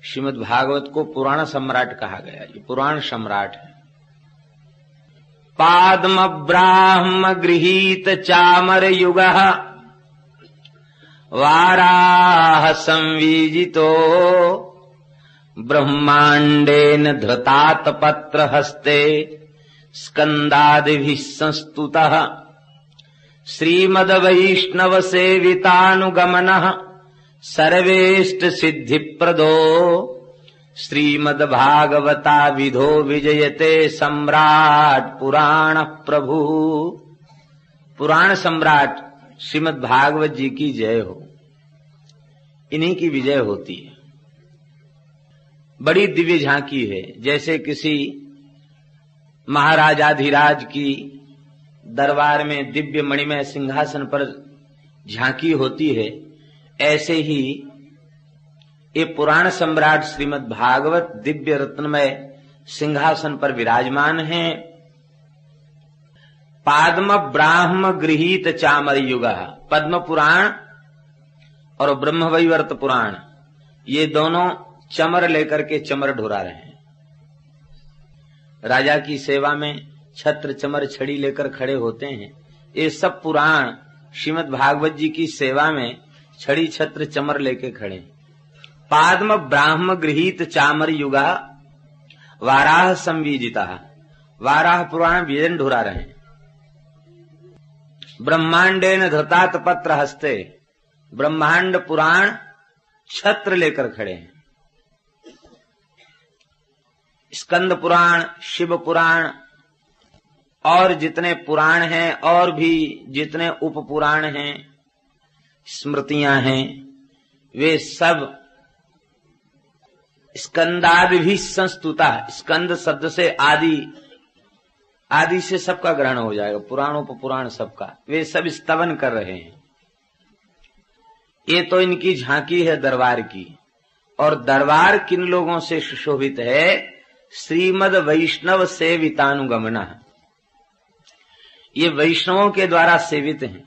श्रीमद् भागवत को पुराण सम्राट कहा गया। ये पुराण सम्राट है। पाद्म ब्राह्म गृहीत चामर युग वाराह संवीजितो ब्रह्मांडेन धृतात पत्र हस्ते स्कंदादिभिः संस्तुतः श्रीमद वैष्णव सेवितानुगमनः सर्वेष्ट सिद्धिप्रदो श्रीमद् भागवता विधो विजयते सम्राट पुराण प्रभु। पुराण सम्राट श्रीमद् भागवत जी की जय हो। इन्हीं की विजय होती है। बड़ी दिव्य झांकी है। जैसे किसी महाराजाधिराज की दरबार में दिव्य मणिमय सिंहासन पर झांकी होती है, ऐसे ही ये पुराण सम्राट श्रीमद् भागवत दिव्य रत्नमय सिंहासन पर विराजमान हैं। पाद्म ब्राह्म गृहीत चामर युग, पद्म पुराण और ब्रह्मवैवर्त पुराण, ये दोनों चमर लेकर के चमर ढुरा रहे हैं। राजा की सेवा में छत्र चमर छड़ी लेकर खड़े होते हैं। ये सब पुराण श्रीमद् भागवत जी की सेवा में छड़ी छत्र चमर लेके खड़े। पाद्म ब्राह्म गृहीत चामर युगा वाराह संवीजिता, वाराह पुराण विजन ढुरा रहे। ब्रह्मांडेन धृतात पत्र हस्ते, ब्रह्मांड पुराण छत्र लेकर खड़े हैं। स्कंद पुराण, शिव पुराण और जितने पुराण हैं और भी जितने उप पुराण हैं, स्मृतियां हैं, वे सब स्कंदादि भी संस्तुता। स्कंद शब्द से आदि, आदि से सबका ग्रहण हो जाएगा, पुराण उप पुराण सबका। वे सब स्तवन कर रहे हैं। ये तो इनकी झांकी है दरबार की। और दरबार किन लोगों से सुशोभित है? श्रीमद वैष्णव सेवितानुगमना, ये वैष्णवों के द्वारा सेवित हैं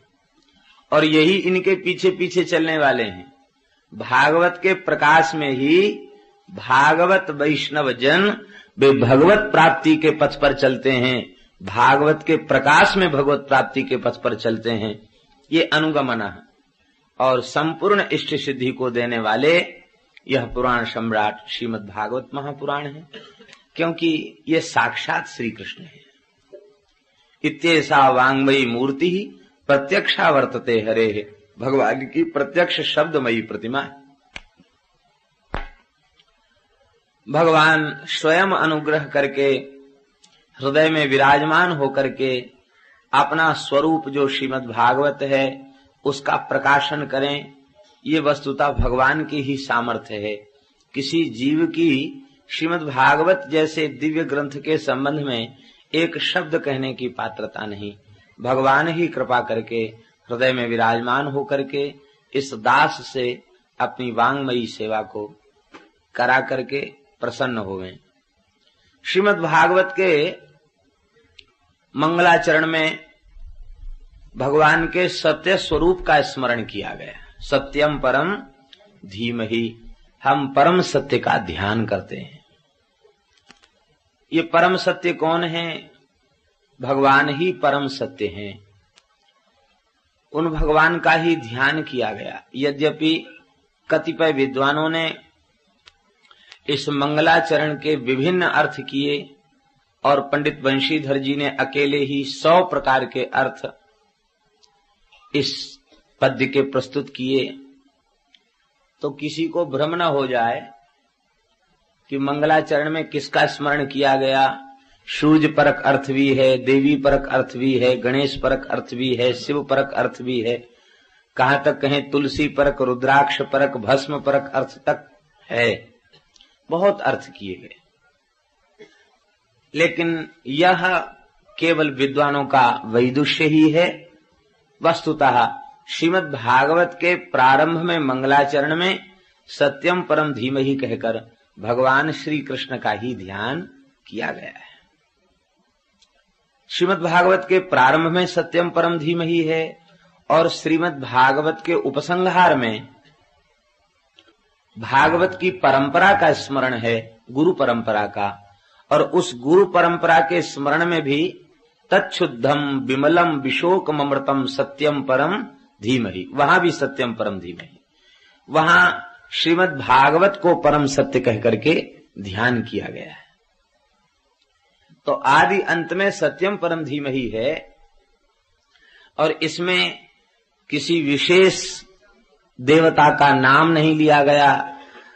और यही इनके पीछे पीछे चलने वाले हैं। भागवत के प्रकाश में ही भागवत वैष्णव जन वे भगवत प्राप्ति के पथ पर चलते हैं। भागवत के प्रकाश में भगवत प्राप्ति के पथ पर चलते हैं। ये अनुगमना है और संपूर्ण इष्ट सिद्धि को देने वाले यह पुराण सम्राट श्रीमद् भागवत महापुराण है, क्योंकि ये साक्षात श्री कृष्ण है। इत्येषा वाङ्मयी मूर्ति प्रत्यक्षा वर्तते हरे, भगवान की प्रत्यक्ष शब्दमयी प्रतिमा। भगवान स्वयं अनुग्रह करके हृदय में विराजमान होकर के अपना स्वरूप जो श्रीमद् भागवत है उसका प्रकाशन करें, ये वस्तुतः भगवान की ही सामर्थ्य है। किसी जीव की श्रीमद् भागवत जैसे दिव्य ग्रंथ के संबंध में एक शब्द कहने की पात्रता नहीं। भगवान ही कृपा करके हृदय में विराजमान होकर के इस दास से अपनी वांगमयी सेवा को करा करके प्रसन्न होवें। श्रीमद् भागवत के मंगलाचरण में भगवान के सत्य स्वरूप का स्मरण किया गया। सत्यम परम धीमहि, हम परम सत्य का ध्यान करते हैं। ये परम सत्य कौन है? भगवान ही परम सत्य हैं। उन भगवान का ही ध्यान किया गया। यद्यपि कतिपय विद्वानों ने इस मंगलाचरण के विभिन्न अर्थ किए और पंडित बंशीधर जी ने अकेले ही 100 प्रकार के अर्थ इस पद्य के प्रस्तुत किए, तो किसी को भ्रम न हो जाए कि मंगलाचरण में किसका स्मरण किया गया। सूर्य परक अर्थ भी है, देवी परक अर्थ भी है, गणेश परक अर्थ भी है, शिव परक अर्थ भी है, कहां तक कहें तुलसी परक, रुद्राक्ष परक, भस्म परक अर्थ तक है। बहुत अर्थ किए गए, लेकिन यह केवल विद्वानों का वैदुष्य ही है। वस्तुतः श्रीमद् भागवत के प्रारंभ में मंगलाचरण में सत्यम परम धीमहि कहकर भगवान श्री कृष्ण का ही ध्यान किया गया है। श्रीमद् भागवत के प्रारंभ में सत्यम परम धीमहि है और श्रीमद् भागवत के उपसंहार में भागवत की परंपरा का स्मरण है, गुरु परंपरा का, और उस गुरु परंपरा के स्मरण में भी तच्छुद्धम विमलम विशोकमृतम सत्यम परम धीमहि, वहां भी सत्यम परम धीमहि, वहां श्रीमद् भागवत को परम सत्य कह करके ध्यान किया गया है। तो आदि अंत में सत्यम परम धीमहि है, और इसमें किसी विशेष देवता का नाम नहीं लिया गया,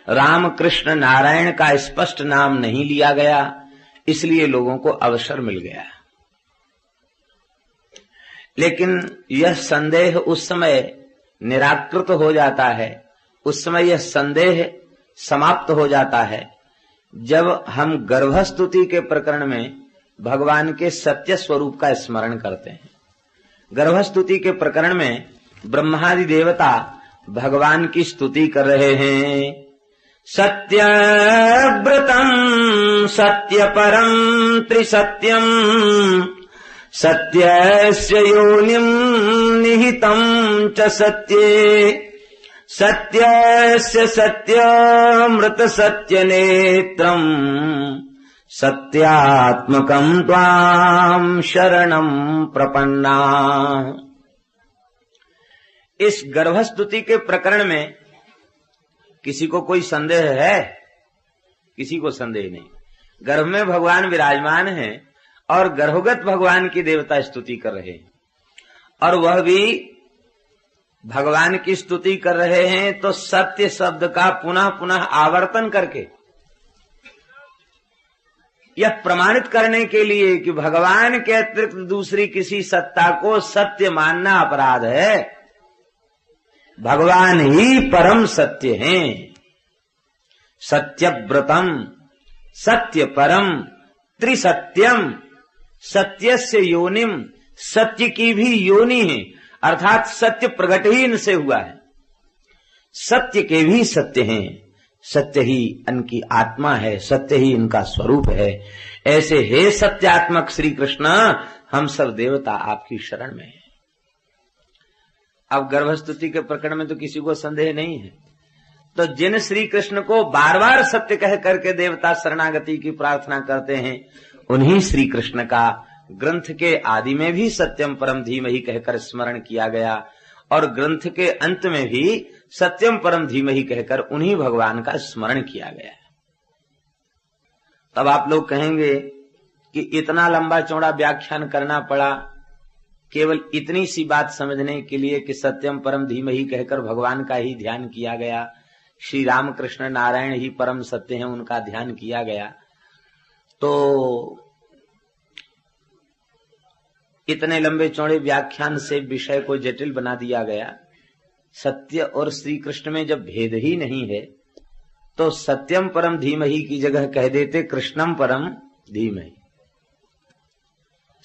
राम कृष्ण नारायण का स्पष्ट नाम नहीं लिया गया, इसलिए लोगों को अवसर मिल गया। लेकिन यह संदेह उस समय निराकृत हो जाता है, उस समय यह संदेह समाप्त हो जाता है जब हम गर्भस्तुति के प्रकरण में भगवान के सत्य स्वरूप का स्मरण करते हैं। गर्भस्तुति के प्रकरण में ब्रह्मादि देवता भगवान की स्तुति कर रहे हैं। सत्यव्रतम सत्यपरम त्रिसत्यम सत्यस्य योनिम निहितं च सत्ये सत्यस्य सत्यामृत सत्यनेत्रम सत्यात्मकं त्वां शरणं प्रपन्ना। इस गर्भस्तुति के प्रकरण में किसी को कोई संदेह है? किसी को संदेह नहीं। गर्भ में भगवान विराजमान हैं और गर्भगत भगवान की देवता स्तुति कर रहे हैं, और वह भी भगवान की स्तुति कर रहे हैं तो सत्य शब्द का पुनः पुनः आवर्तन करके, यह प्रमाणित करने के लिए कि भगवान के अतिरिक्त दूसरी किसी सत्ता को सत्य मानना अपराध है। भगवान ही परम सत्य हैं। सत्यव्रतम सत्य परम त्रिसत्यम सत्यस्य योनिम, सत्य की भी योनि है, अर्थात सत्य प्रकट ही इनसे हुआ है। सत्य के भी सत्य हैं, सत्य ही इनकी आत्मा है, सत्य ही इनका स्वरूप है। ऐसे हे सत्यात्मक श्री कृष्ण, हम सब देवता आपकी शरण में हैं। अब गर्भस्तुति के प्रकरण में तो किसी को संदेह नहीं है। तो जिन श्री कृष्ण को बार बार सत्य कह करके देवता शरणागति की प्रार्थना करते हैं, उन्हीं श्री कृष्ण का ग्रंथ के आदि में भी सत्यम परम धीमहि कहकर स्मरण किया गया, और ग्रंथ के अंत में भी सत्यम परम धीमहि कहकर उन्हीं भगवान का स्मरण किया गया। तब आप लोग कहेंगे कि इतना लंबा चौड़ा व्याख्यान करना पड़ा केवल इतनी सी बात समझने के लिए कि सत्यम परम धीमहि कहकर भगवान का ही ध्यान किया गया, श्री राम कृष्ण नारायण ही परम सत्य हैं, उनका ध्यान किया गया। तो इतने लंबे चौड़े व्याख्यान से विषय को जटिल बना दिया गया। सत्य और श्री कृष्ण में जब भेद ही नहीं है तो सत्यम परम धीमहि की जगह कह देते कृष्णम परम धीमहि।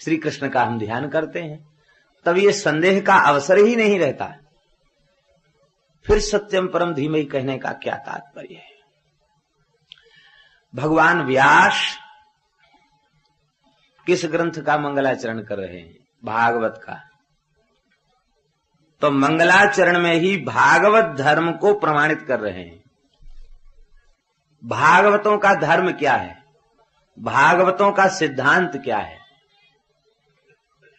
श्री कृष्ण का हम ध्यान करते हैं, तब ये संदेह का अवसर ही नहीं रहता। फिर सत्यम परम धीमहि कहने का क्या तात्पर्य है? भगवान व्यास किस ग्रंथ का मंगलाचरण कर रहे हैं? भागवत का। तो मंगलाचरण में ही भागवत धर्म को प्रमाणित कर रहे हैं। भागवतों का धर्म क्या है? भागवतों का सिद्धांत क्या है?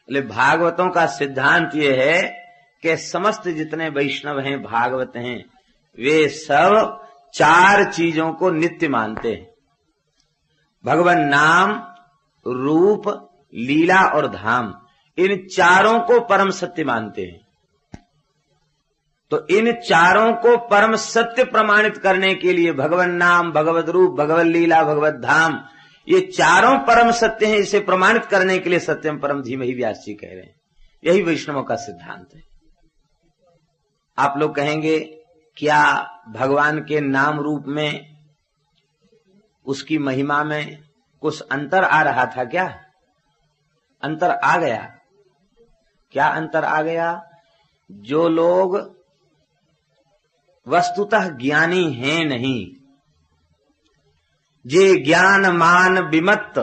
भागवतों का सिद्धांत ये है कि समस्त जितने वैष्णव हैं, भागवत हैं, वे सब चार चीजों को नित्य मानते हैं। भगवान नाम, रूप, लीला और धाम, इन चारों को परम सत्य मानते हैं। तो इन चारों को परम सत्य प्रमाणित करने के लिए भगवान नाम, भगवत रूप, भगवत लीला, भगवत धाम, ये चारों परम सत्य हैं। इसे प्रमाणित करने के लिए सत्यम परम धीमहि व्यास जी कह रहे हैं। यही वैष्णवों का सिद्धांत है। आप लोग कहेंगे क्या भगवान के नाम रूप में, उसकी महिमा में कुछ अंतर आ रहा था? क्या अंतर आ गया? क्या अंतर आ गया? जो लोग वस्तुतः ज्ञानी हैं नहीं, जे ज्ञान मान विमत्त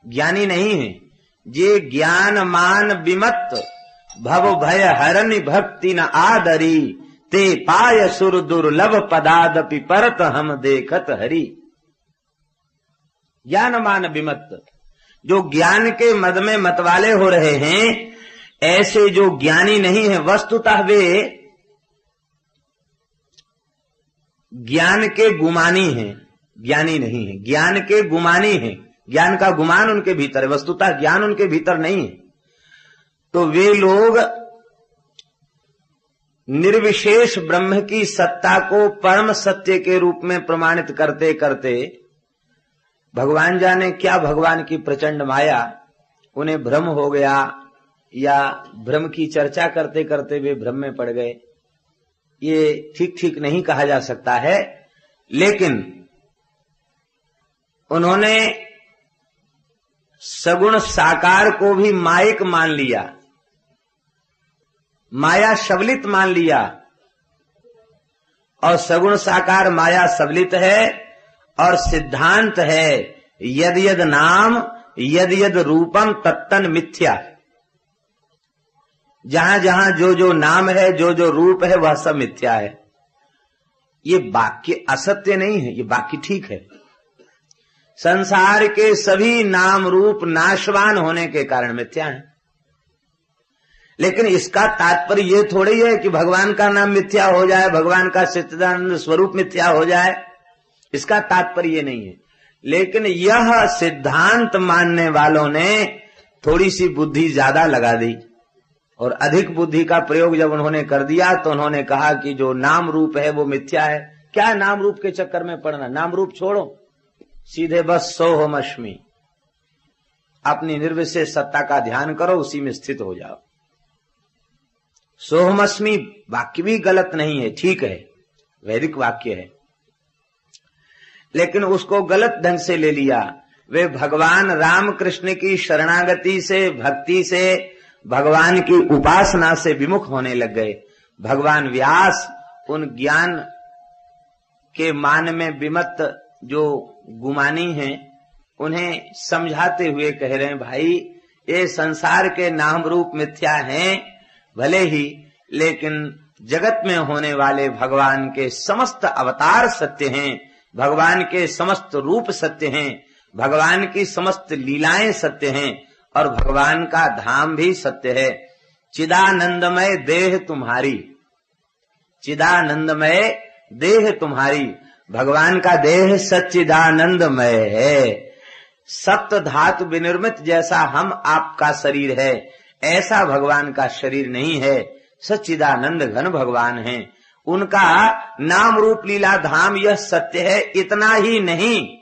ज्ञानी नहीं है, जे ज्ञान मान विमत्त भव भय हरनि भक्ति न आदरी ते पाय सुर दुर्लभ पदादपि परत हम देखत हरि। ज्ञान मान विमत्त, जो ज्ञान के मद में मतवाले हो रहे हैं, ऐसे जो ज्ञानी नहीं है, वस्तुतः वे ज्ञान के गुमानी हैं, ज्ञानी नहीं है, ज्ञान के गुमानी हैं। ज्ञान का गुमान उनके भीतर है, वस्तुतः ज्ञान उनके भीतर नहीं है। तो वे लोग निर्विशेष ब्रह्म की सत्ता को परम सत्य के रूप में प्रमाणित करते करते भगवान जाने क्या भगवान की प्रचंड माया उन्हें भ्रम हो गया, या भ्रम की चर्चा करते करते वे भ्रम में पड़ गए, ये ठीक नहीं कहा जा सकता है। लेकिन उन्होंने सगुण साकार को भी मायिक मान लिया, माया सबलित मान लिया, और सगुण साकार माया सबलित है, और सिद्धांत है यद यद नाम यद यद रूपम तत्तन मिथ्या। जहां जहां जो जो नाम है, जो जो रूप है, वह सब मिथ्या है। ये वाक्य असत्य नहीं है, ये वाक्य ठीक है। संसार के सभी नाम रूप नाशवान होने के कारण मिथ्या है। लेकिन इसका तात्पर्य ये थोड़ी है कि भगवान का नाम मिथ्या हो जाए, भगवान का सच्चिदानंद स्वरूप मिथ्या हो जाए, इसका तात्पर्य ये नहीं है। लेकिन यह सिद्धांत मानने वालों ने थोड़ी सी बुद्धि ज्यादा लगा दी, और अधिक बुद्धि का प्रयोग जब उन्होंने कर दिया तो उन्होंने कहा कि जो नाम रूप है वो मिथ्या है। क्या नाम रूप के चक्कर में पड़ना, नाम रूप छोड़ो, सीधे बस सोहमअस्मि, अपनी निर्विशेष सत्ता का ध्यान करो, उसी में स्थित हो जाओ। सोहमअस्मि वाक्य भी गलत नहीं है, ठीक है, वैदिक वाक्य है, लेकिन उसको गलत ढंग से ले लिया। वे भगवान राम कृष्ण की शरणागति से, भक्ति से, भगवान की उपासना से विमुख होने लग गए। भगवान व्यास उन ज्ञान के मान में विमत्त जो गुमानी हैं, उन्हें समझाते हुए कह रहे हैं, भाई ये संसार के नाम रूप मिथ्या हैं भले ही, लेकिन जगत में होने वाले भगवान के समस्त अवतार सत्य हैं, भगवान के समस्त रूप सत्य हैं, भगवान की समस्त लीलाएं सत्य हैं, और भगवान का धाम भी सत्य है। चिदानंदमय देह तुम्हारी, चिदानंदमय देह तुम्हारी, भगवान का देह सच्चिदानंदमय है। सप्त धातु विनिर्मित जैसा हम आपका शरीर है, ऐसा भगवान का शरीर नहीं है। सच्चिदानंद घन भगवान है, उनका नाम रूप लीला धाम यह सत्य है। इतना ही नहीं,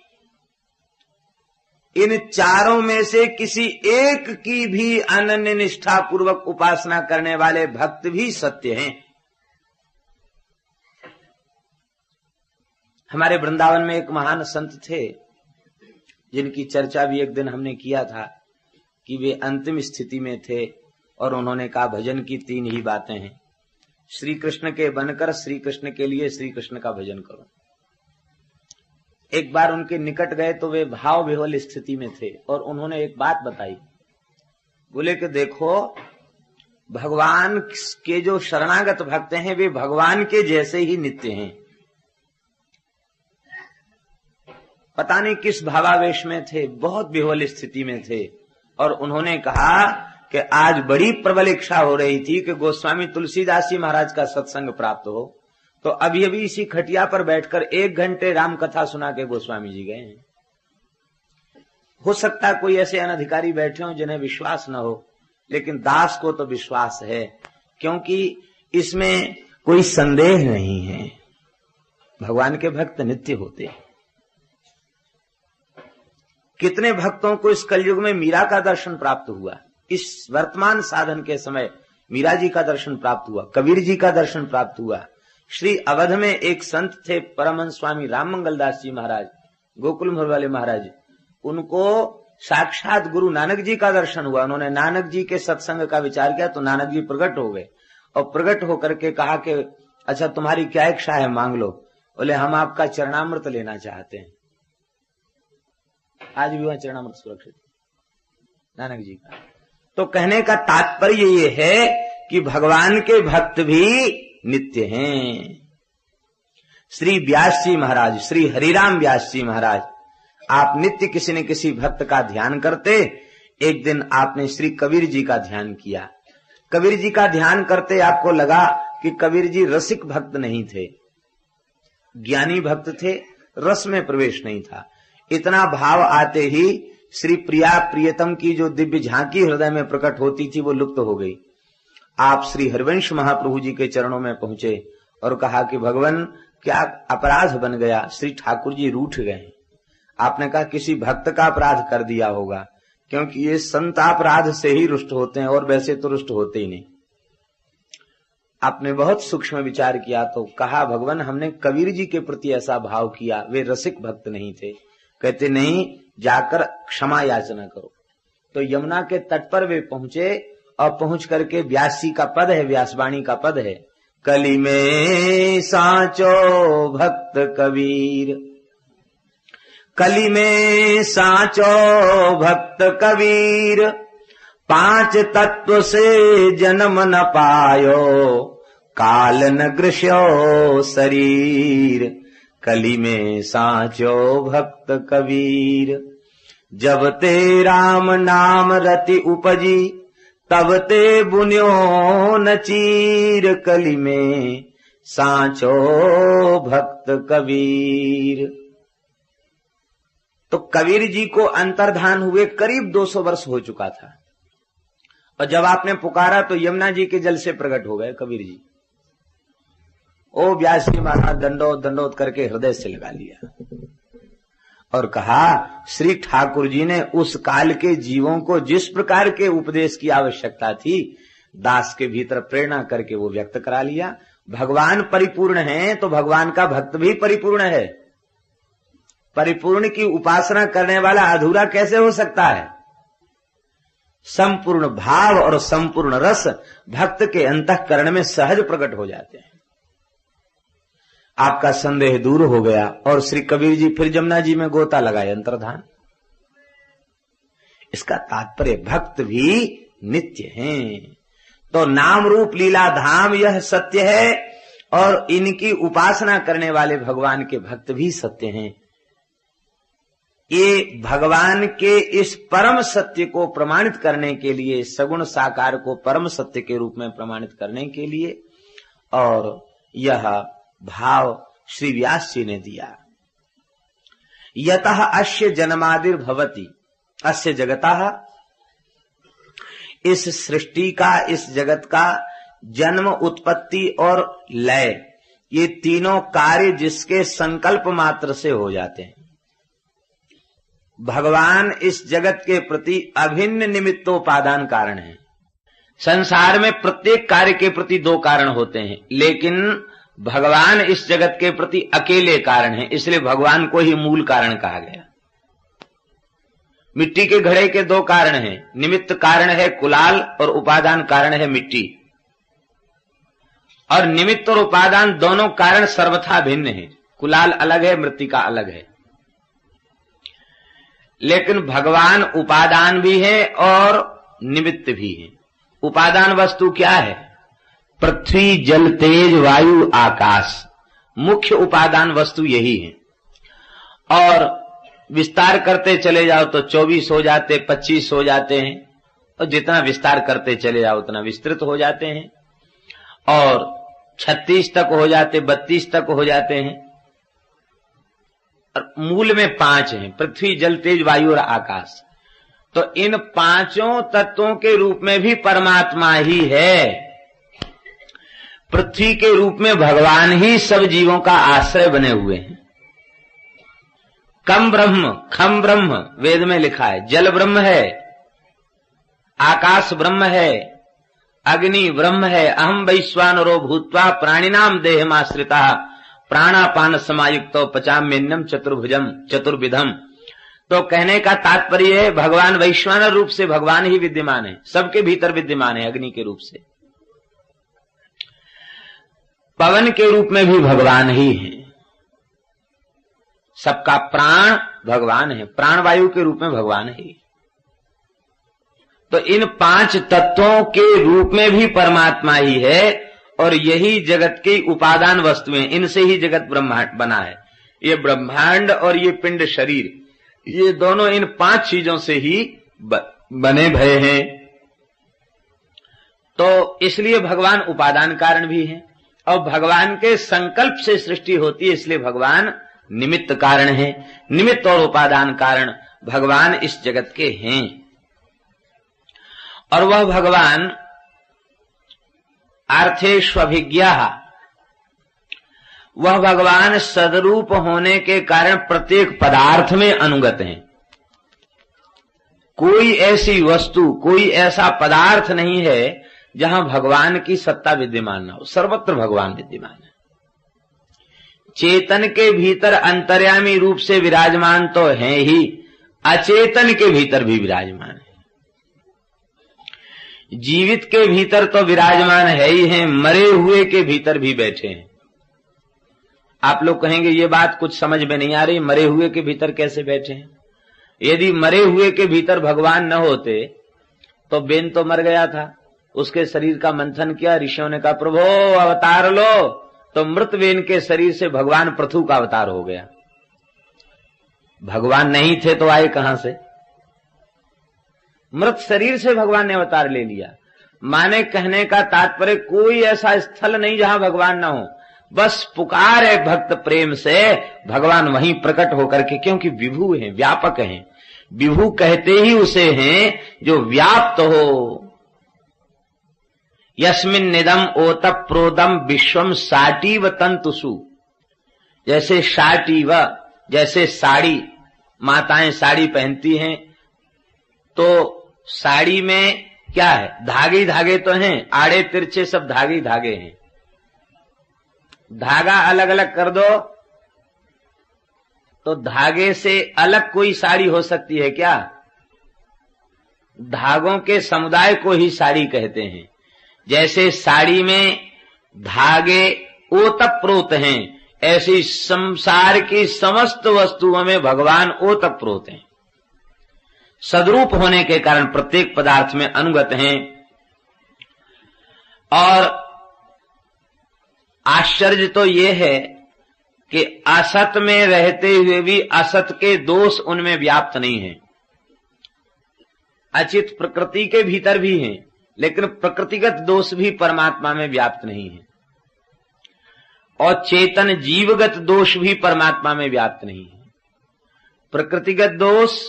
इन चारों में से किसी एक की भी अनन्य निष्ठा पूर्वक उपासना करने वाले भक्त भी सत्य हैं। हमारे वृंदावन में एक महान संत थे, जिनकी चर्चा भी एक दिन हमने किया था कि वे अंतिम स्थिति में थे, और उन्होंने कहा भजन की तीन ही बातें हैं, श्री कृष्ण के बनकर श्री कृष्ण के लिए श्री कृष्ण का भजन करो। एक बार उनके निकट गए तो वे भाव विह्वल स्थिति में थे, और उन्होंने एक बात बताई, बोले कि देखो भगवान के जो शरणागत भक्त हैं वे भगवान के जैसे ही नित्य हैं। पता नहीं किस भावावेश में थे, बहुत विह्वल स्थिति में थे, और उन्होंने कहा कि आज बड़ी प्रबल इच्छा हो रही थी कि गोस्वामी तुलसीदास जी महाराज का सत्संग प्राप्त हो, तो अभी अभी इसी खटिया पर बैठकर 1 घंटे राम कथा सुना के गोस्वामी जी गए हैं। हो सकता है कोई ऐसे अनधिकारी बैठे हों जिन्हें विश्वास न हो, लेकिन दास को तो विश्वास है, क्योंकि इसमें कोई संदेह नहीं है, भगवान के भक्त नित्य होते हैं। कितने भक्तों को इस कलयुग में मीरा का दर्शन प्राप्त हुआ, इस वर्तमान साधन के समय मीरा जी का दर्शन प्राप्त हुआ, कबीर जी का दर्शन प्राप्त हुआ। श्री अवध में एक संत थे परमहंस स्वामी राम मंगल दास जी महाराज, गोकुल मोहर वाले महाराज, उनको साक्षात गुरु नानक जी का दर्शन हुआ। उन्होंने नानक जी के सत्संग का विचार किया तो नानक जी प्रकट हो गए, और प्रकट होकर के कहा कि अच्छा तुम्हारी क्या इच्छा है, मांग लो। बोले हम आपका चरणामृत लेना चाहते हैं। आज भी वह चरणामृत सुरक्षित नानक जी का। तो कहने का तात्पर्य ये है कि भगवान के भक्त भी नित्य हैं। श्री व्यास जी महाराज, श्री हरिराम व्यास जी महाराज, आप नित्य किसी न किसी भक्त का ध्यान करते। एक दिन आपने श्री कबीर जी का ध्यान किया। कबीर जी का ध्यान करते आपको लगा कि कबीर जी रसिक भक्त नहीं थे, ज्ञानी भक्त थे, रस में प्रवेश नहीं था। इतना भाव आते ही श्री प्रिया प्रियतम की जो दिव्य झांकी हृदय में प्रकट होती थी वो लुप्त हो गई। आप श्री हरिवंश महाप्रभु जी के चरणों में पहुंचे और कहा कि भगवान क्या अपराध बन गया, श्री ठाकुर जी रूठ गए। आपने कहा किसी भक्त का अपराध कर दिया होगा, क्योंकि ये संत अपराध से ही रुष्ट होते हैं और वैसे तो रुष्ट होते ही नहीं। आपने बहुत सूक्ष्म विचार किया तो कहा भगवान हमने कबीर जी के प्रति ऐसा भाव किया, वे रसिक भक्त नहीं थे। कहते नहीं, जाकर क्षमा याचना करो। तो यमुना के तट पर वे पहुंचे और पहुंच करके व्यास जी का पद है, व्यासवाणी का पद है, कली में साचो भक्त कबीर, कली में साचो भक्त कबीर, पांच तत्व से जन्म न पायो, काल न ग्रस्यो शरीर, कली में साचो भक्त कबीर। जब ते राम नाम रति उपजी, तब ते बुन्यो न चीर, कली में साचो भक्त कबीर। तो कबीर जी को अंतर्धान हुए करीब 200 वर्ष हो चुका था, और जब आपने पुकारा तो यमुना जी के जल से प्रकट हो गए कबीर जी। ओ व्यास जी महाराज, दंडोत दंडोत करके हृदय से लगा लिया और कहा श्री ठाकुर जी ने उस काल के जीवों को जिस प्रकार के उपदेश की आवश्यकता थी, दास के भीतर प्रेरणा करके वो व्यक्त करा लिया। भगवान परिपूर्ण हैं तो भगवान का भक्त भी परिपूर्ण है। परिपूर्ण की उपासना करने वाला अधूरा कैसे हो सकता है? संपूर्ण भाव और संपूर्ण रस भक्त के अंतःकरण में सहज प्रकट हो जाते हैं। आपका संदेह दूर हो गया और श्री कबीर जी फिर जमुना जी में गोता लगाए अंतर्धान। इसका तात्पर्य भक्त भी नित्य हैं। तो नाम रूप लीला धाम यह सत्य है और इनकी उपासना करने वाले भगवान के भक्त भी सत्य हैं। ये भगवान के इस परम सत्य को प्रमाणित करने के लिए, सगुण साकार को परम सत्य के रूप में प्रमाणित करने के लिए, और यह भाव श्री व्यास जी ने दिया। यतः अस्य जन्मादिर भवति, अस्य जगतः, इस सृष्टि का, इस जगत का जन्म, उत्पत्ति और लय, ये तीनों कार्य जिसके संकल्प मात्र से हो जाते हैं। भगवान इस जगत के प्रति अभिन्न निमित्तोपादान कारण है। संसार में प्रत्येक कार्य के प्रति दो कारण होते हैं, लेकिन भगवान इस जगत के प्रति अकेले कारण है, इसलिए भगवान को ही मूल कारण कहा गया। मिट्टी के घड़े के दो कारण हैं, निमित्त कारण है कुलाल और उपादान कारण है मिट्टी। और निमित्त और उपादान दोनों कारण सर्वथा भिन्न हैं, कुलाल अलग है, मृत्तिका अलग है। लेकिन भगवान उपादान भी है और निमित्त भी है। उपादान वस्तु क्या है? पृथ्वी, जल, तेज, वायु, आकाश, मुख्य उपादान वस्तु यही है। और विस्तार करते चले जाओ तो 24 हो जाते, 25 हो जाते हैं, और जितना विस्तार करते चले जाओ उतना विस्तृत हो जाते हैं, और 36 तक हो जाते, 32 तक हो जाते हैं। और मूल में 5 हैं, पृथ्वी, जल, तेज, वायु और आकाश। तो इन पांचों तत्वों के रूप में भी परमात्मा ही है। पृथ्वी के रूप में भगवान ही सब जीवों का आश्रय बने हुए हैं। कम ब्रह्म, खम ब्रह्म वेद में लिखा है। जल ब्रह्म है, आकाश ब्रह्म है, अग्नि ब्रह्म है। अहम वैश्वानरो भूत्वा प्राणिनाम देहमाश्रिता प्राणापान समायुक्तो पचाम्यन्नम चतुर्भुजम चतुर्विधम। तो कहने का तात्पर्य है भगवान वैश्वानर रूप से भगवान ही विद्यमान है, सबके भीतर विद्यमान है अग्नि के रूप से। पवन के रूप में भी भगवान ही है, सबका प्राण भगवान है, प्राणवायु के रूप में भगवान है। तो इन 5 तत्वों के रूप में भी परमात्मा ही है और यही जगत की उपादान वस्तुएं, इनसे ही जगत ब्रह्मांड बना है। ये ब्रह्मांड और ये पिंड शरीर, ये दोनों इन 5 चीजों से ही बने भये हैं। तो इसलिए भगवान उपादान कारण भी हैं, और भगवान के संकल्प से सृष्टि होती है, इसलिए भगवान निमित्त कारण है। निमित्त और उपादान कारण भगवान इस जगत के हैं। और वह भगवान अर्थेष्वभिज्ञा, वह भगवान सदरूप होने के कारण प्रत्येक पदार्थ में अनुगत हैं। कोई ऐसी वस्तु, कोई ऐसा पदार्थ नहीं है जहां भगवान की सत्ता विद्यमान न हो, सर्वत्र भगवान विद्यमान है। चेतन के भीतर अंतर्यामी रूप से विराजमान तो है ही, अचेतन के भीतर भी विराजमान है। जीवित के भीतर तो विराजमान है ही है, मरे हुए के भीतर भी बैठे हैं। आप लोग कहेंगे ये बात कुछ समझ में नहीं आ रही, मरे हुए के भीतर कैसे बैठे हैं? यदि मरे हुए के भीतर भगवान न होते तो बेन तो मर गया था, उसके शरीर का मंथन किया, ऋषियों ने कहा प्रभु अवतार लो, तो मृत बेन के शरीर से भगवान पृथु का अवतार हो गया। भगवान नहीं थे तो आए कहां से? मृत शरीर से भगवान ने अवतार ले लिया। माने कहने का तात्पर्य कोई ऐसा स्थल नहीं जहां भगवान ना हो, बस पुकार है भक्त प्रेम से, भगवान वहीं प्रकट होकर के, क्योंकि विभु हैं, व्यापक हैं। विभु कहते ही उसे हैं जो व्याप्त हो। यस्मिन् निदम ओतप प्रोदम विश्वम साटीव तंतुषु, जैसे साटीव, जैसे साड़ी, माताएं साड़ी पहनती हैं तो साड़ी में क्या है? धागे धागे तो हैं, आड़े तिरछे सब धागे धागे हैं। धागा अलग अलग कर दो तो धागे से अलग कोई साड़ी हो सकती है क्या? धागों के समुदाय को ही साड़ी कहते हैं। जैसे साड़ी में धागे ओतप्रोत हैं, ऐसी संसार की समस्त वस्तुओं में भगवान ओतप्रोत हैं। सदरूप होने के कारण प्रत्येक पदार्थ में अनुगत हैं। और आश्चर्य तो ये है कि असत में रहते हुए भी असत के दोष उनमें व्याप्त नहीं है। अचित प्रकृति के भीतर भी हैं, लेकिन प्रकृतिगत दोष भी परमात्मा में व्याप्त नहीं है। और चेतन जीवगत दोष भी परमात्मा में व्याप्त नहीं है। प्रकृतिगत दोष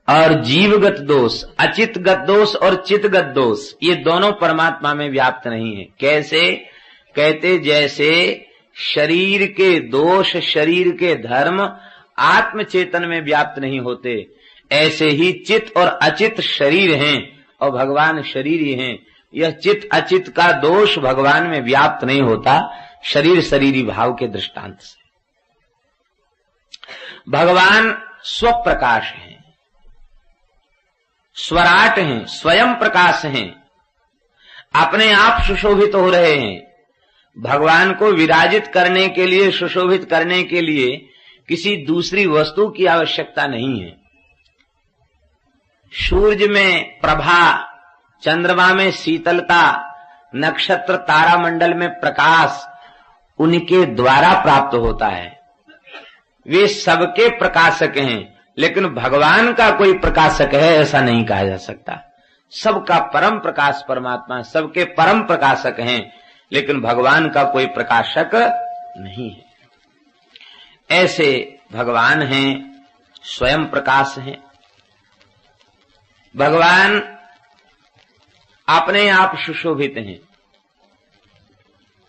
और जीवगत दोष, अचितगत दोष और चितगत दोष, ये दोनों परमात्मा में व्याप्त नहीं है। कैसे? कहते जैसे शरीर के दोष, शरीर के धर्म आत्म चेतन में व्याप्त नहीं होते, ऐसे ही चित और अचित शरीर हैं और भगवान शरीर ही हैं। यह चित अचित का दोष भगवान में व्याप्त नहीं होता, शरीर शरीरी भाव के दृष्टांत से। भगवान स्वप्रकाश हैं, स्वराट हैं, स्वयं प्रकाश हैं, अपने आप सुशोभित हो रहे हैं। भगवान को विराजित करने के लिए, सुशोभित करने के लिए किसी दूसरी वस्तु की आवश्यकता नहीं है। सूर्य में प्रभा, चंद्रमा में शीतलता, नक्षत्र तारा मंडल में प्रकाश उनके द्वारा प्राप्त होता है। वे सबके प्रकाशक हैं, लेकिन भगवान का कोई प्रकाशक है ऐसा नहीं कहा जा सकता। सबका परम प्रकाश परमात्मा, सबके परम प्रकाशक हैं, लेकिन भगवान का कोई प्रकाशक नहीं है। ऐसे भगवान हैं, स्वयं प्रकाश हैं। भगवान अपने आप सुशोभित हैं।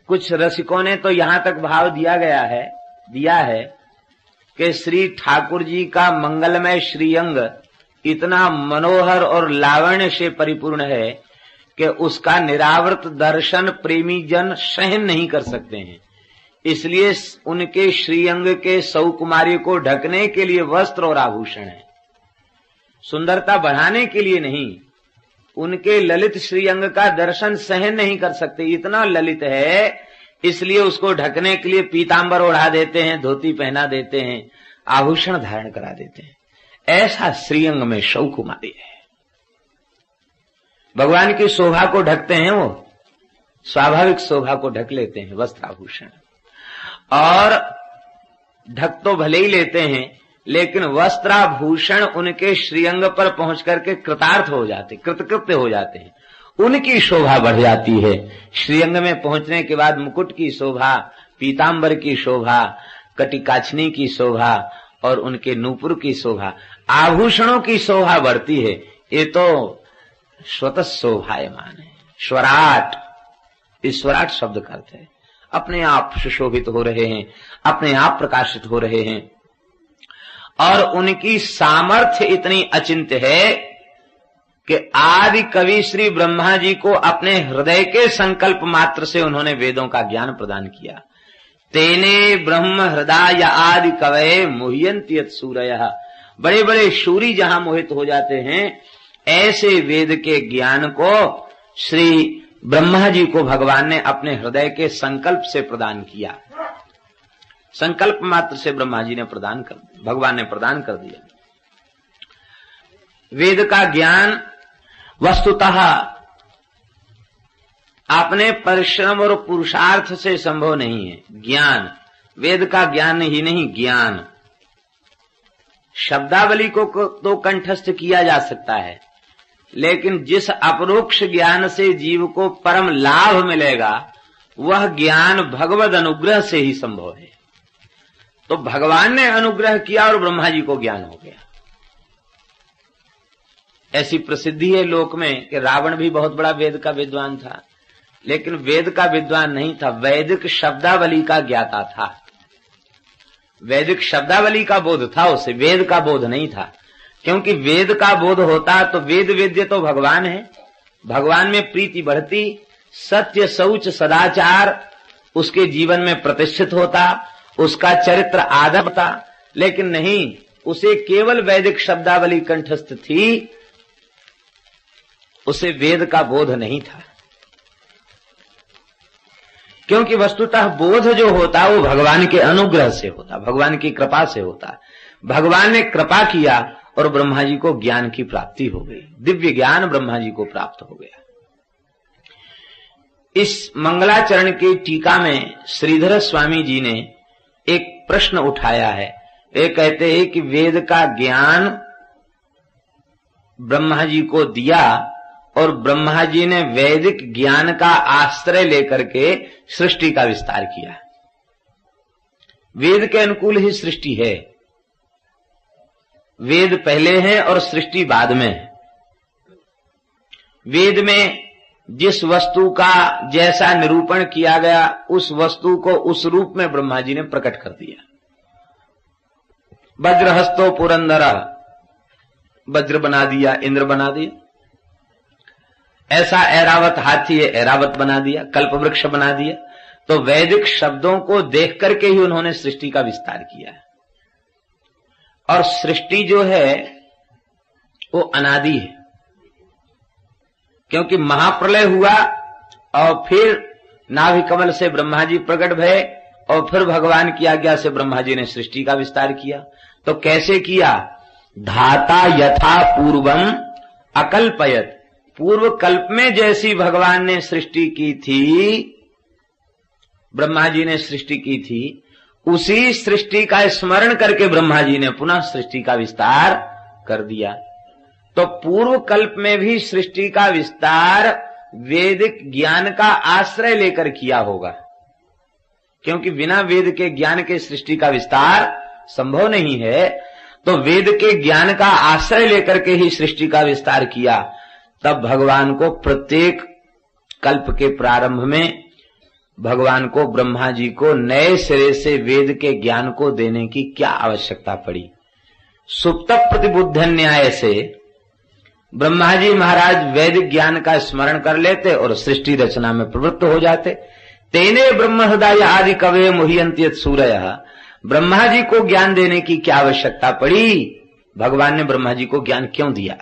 कुछ रसिकों ने तो यहां तक भाव दिया है कि श्री ठाकुर जी का मंगलमय श्रीअंग इतना मनोहर और लावण्य से परिपूर्ण है कि उसका निरावृत दर्शन प्रेमी जन सहन नहीं कर सकते हैं। इसलिए उनके श्रीअंग के सौकुमारी को ढकने के लिए वस्त्र और आभूषण है, सुंदरता बढ़ाने के लिए नहीं। उनके ललित श्रीअंग का दर्शन सहन नहीं कर सकते, इतना ललित है, इसलिए उसको ढकने के लिए पीतांबर ओढ़ा देते हैं, धोती पहना देते हैं, आभूषण धारण करा देते हैं। ऐसा श्रीअंग में सौकुमारी है। भगवान की शोभा को ढकते हैं वो, स्वाभाविक शोभा को ढक लेते हैं वस्त्राभूषण, और ढक तो भले ही लेते हैं लेकिन वस्त्राभूषण उनके श्रीअंग पर पहुंच करके कृतार्थ हो जाते, कृतकृत्य हो जाते हैं, उनकी शोभा बढ़ जाती है। श्रीअंग में पहुंचने के बाद मुकुट की शोभा, पीतांबर की शोभा, कटिकाछनी की शोभा और उनके नूपुर की शोभा, आभूषणों की शोभा बढ़ती है। ये तो स्वतः शोभायमान है। स्वराट, इस स्वराट शब्द का अर्थ है अपने आप सुशोभित हो रहे हैं, अपने आप प्रकाशित हो रहे हैं, और उनकी सामर्थ्य इतनी अचिंत्य है कि आदि कवि श्री ब्रह्मा जी को अपने हृदय के संकल्प मात्र से उन्होंने वेदों का ज्ञान प्रदान किया। तेने ब्रह्म हृदय आदि कवये मुह्यन्ति यत् सूरयः। बड़े बड़े शूरी जहां मोहित हो जाते हैं, ऐसे वेद के ज्ञान को श्री ब्रह्मा जी को भगवान ने अपने हृदय के संकल्प से प्रदान किया। संकल्प मात्र से ब्रह्मा जी ने भगवान ने प्रदान कर दिया। वेद का ज्ञान वस्तुतः अपने परिश्रम और पुरुषार्थ से संभव नहीं है। ज्ञान, वेद का ज्ञान ही नहीं, ज्ञान शब्दावली को तो कंठस्थ किया जा सकता है, लेकिन जिस अपरोक्ष ज्ञान से जीव को परम लाभ मिलेगा वह ज्ञान भगवद अनुग्रह से ही संभव है। तो भगवान ने अनुग्रह किया और ब्रह्मा जी को ज्ञान हो गया। ऐसी प्रसिद्धि है लोक में कि रावण भी बहुत बड़ा वेद का विद्वान था, लेकिन वेद का विद्वान नहीं था, वैदिक शब्दावली का ज्ञाता था। वैदिक शब्दावली का बोध था उसे, वेद का बोध नहीं था। क्योंकि वेद का बोध होता तो वेद वेद्य तो भगवान है, भगवान में प्रीति बढ़ती, सत्य शौच सदाचार उसके जीवन में प्रतिष्ठित होता, उसका चरित्र आदर होता। लेकिन नहीं, उसे केवल वैदिक शब्दावली कंठस्थ थी, उसे वेद का बोध नहीं था। क्योंकि वस्तुतः बोध जो होता वो भगवान के अनुग्रह से होता, भगवान की कृपा से होता। भगवान ने कृपा किया और ब्रह्मा जी को ज्ञान की प्राप्ति हो गई, दिव्य ज्ञान ब्रह्मा जी को प्राप्त हो गया। इस मंगलाचरण की टीका में श्रीधर स्वामी जी ने एक प्रश्न उठाया है। ये कहते हैं कि वेद का ज्ञान ब्रह्मा जी को दिया और ब्रह्मा जी ने वैदिक ज्ञान का आश्रय लेकर के सृष्टि का विस्तार किया। वेद के अनुकूल ही सृष्टि है, वेद पहले है और सृष्टि बाद में है। वेद में जिस वस्तु का जैसा निरूपण किया गया उस वस्तु को उस रूप में ब्रह्मा जी ने प्रकट कर दिया। वज्रहस्तो पुरंदर, वज्र बना दिया, इंद्र बना दिया। ऐसा ऐरावत हाथी है, ऐरावत बना दिया, कल्प वृक्ष बना दिया। तो वैदिक शब्दों को देख करके ही उन्होंने सृष्टि का विस्तार किया है। और सृष्टि जो है वो अनादि है, क्योंकि महाप्रलय हुआ और फिर नाभि कमल से ब्रह्मा जी प्रकट भये और फिर भगवान की आज्ञा से ब्रह्मा जी ने सृष्टि का विस्तार किया। तो कैसे किया? धाता यथा पूर्वम अकल्पयत, पूर्व कल्प में जैसी भगवान ने सृष्टि की थी, ब्रह्मा जी ने सृष्टि की थी, उसी सृष्टि का स्मरण करके ब्रह्मा जी ने पुनः सृष्टि का विस्तार कर दिया। तो पूर्व कल्प में भी सृष्टि का विस्तार वैदिक ज्ञान का आश्रय लेकर किया होगा, क्योंकि बिना वेद के ज्ञान के सृष्टि का विस्तार संभव नहीं है। तो वेद के ज्ञान का आश्रय लेकर के ही सृष्टि का विस्तार किया। तब भगवान को प्रत्येक कल्प के प्रारंभ में भगवान को, ब्रह्मा जी को नए सिरे से वेद के ज्ञान को देने की क्या आवश्यकता पड़ी? सुप्त प्रतिबुद्ध न्याय से ब्रह्मा जी महाराज वैदिक ज्ञान का स्मरण कर लेते और सृष्टि रचना में प्रवृत्त हो जाते। तेने ब्रह्म हृदय आदि कवये मुह्यन्ति यत् सूरयः, ब्रह्मा जी को ज्ञान देने की क्या आवश्यकता पड़ी? भगवान ने ब्रह्मा जी को ज्ञान क्यों दिया?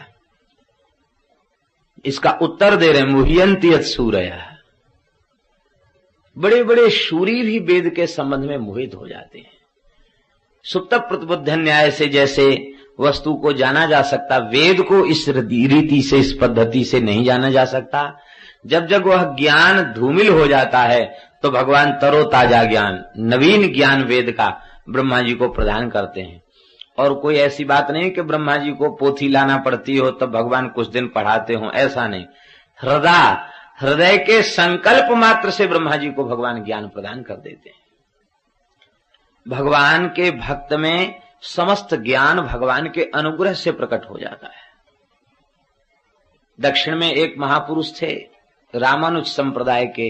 इसका उत्तर दे रहे मुह्यन्ति यत् सूरयः। बड़े बड़े शूरी भी वेद के संबंध में मोहित हो जाते हैं। सुप्त प्रतिबुद्ध न्याय से जैसे वस्तु को जाना जा सकता, वेद को इस रीति से, इस पद्धति से नहीं जाना जा सकता। जब जब वह ज्ञान धूमिल हो जाता है तो भगवान तरोताजा ज्ञान, नवीन ज्ञान वेद का ब्रह्मा जी को प्रदान करते हैं। और कोई ऐसी बात नहीं कि ब्रह्मा जी को पोथी लाना पड़ती हो तब भगवान कुछ दिन पढ़ाते हो, ऐसा नहीं। हृदय के संकल्प मात्र से ब्रह्मा जी को भगवान ज्ञान प्रदान कर देते हैं। भगवान के भक्त में समस्त ज्ञान भगवान के अनुग्रह से प्रकट हो जाता है। दक्षिण में एक महापुरुष थे, रामानुज संप्रदाय के।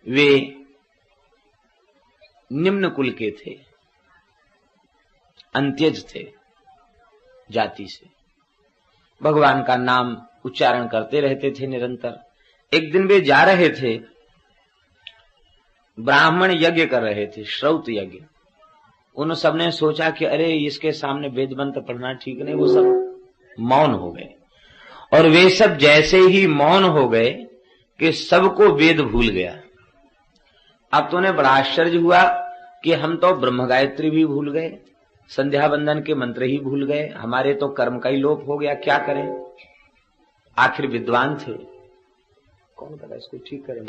वे निम्न कुल के थे, अंत्यज थे जाति से। भगवान का नाम उच्चारण करते रहते थे निरंतर। एक दिन वे जा रहे थे, ब्राह्मण यज्ञ कर रहे थे, श्रौत यज्ञ। उन सबने सोचा कि अरे इसके सामने वेद मंत्र पढ़ना ठीक नहीं, वो सब मौन हो गए। और वे सब जैसे ही मौन हो गए कि सबको वेद भूल गया। अब तो उन्हें बड़ा आश्चर्य हुआ कि हम तो ब्रह्म गायत्री भी भूल गए, संध्या बंदन के मंत्र ही भूल गए, हमारे तो कर्म का ही लोप हो गया, क्या करें। आखिर विद्वान थे, कौन पता इसको ठीक करें।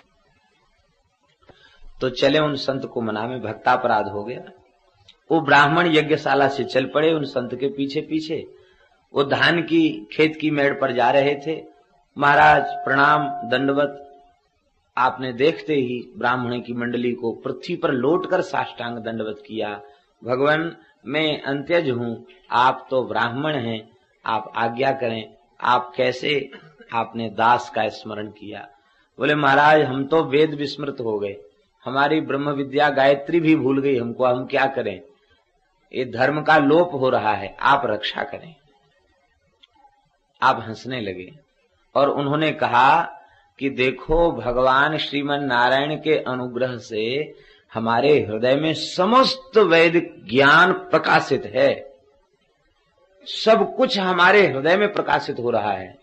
तो चले उन संत को मना में, भक्तापराध हो गया। वो ब्राह्मण यज्ञशाला से चल पड़े उन संत के पीछे पीछे। वो धान की खेत की मेड़ पर जा रहे थे। महाराज प्रणाम दंडवत। आपने देखते ही ब्राह्मण की मंडली को पृथ्वी पर लौटकर साष्टांग दंडवत किया। भगवान मैं अंत्यज हूं, आप तो ब्राह्मण हैं, आप आज्ञा करें, आप कैसे आपने दास का स्मरण किया। बोले महाराज हम तो वेद विस्मृत हो गए, हमारी ब्रह्म विद्या गायत्री भी भूल गई हमको, हम क्या करें, ये धर्म का लोप हो रहा है, आप रक्षा करें। आप हंसने लगे और उन्होंने कहा कि देखो भगवान श्रीमन नारायण के अनुग्रह से हमारे हृदय में समस्त वैदिक ज्ञान प्रकाशित है, सब कुछ हमारे हृदय में प्रकाशित हो रहा है,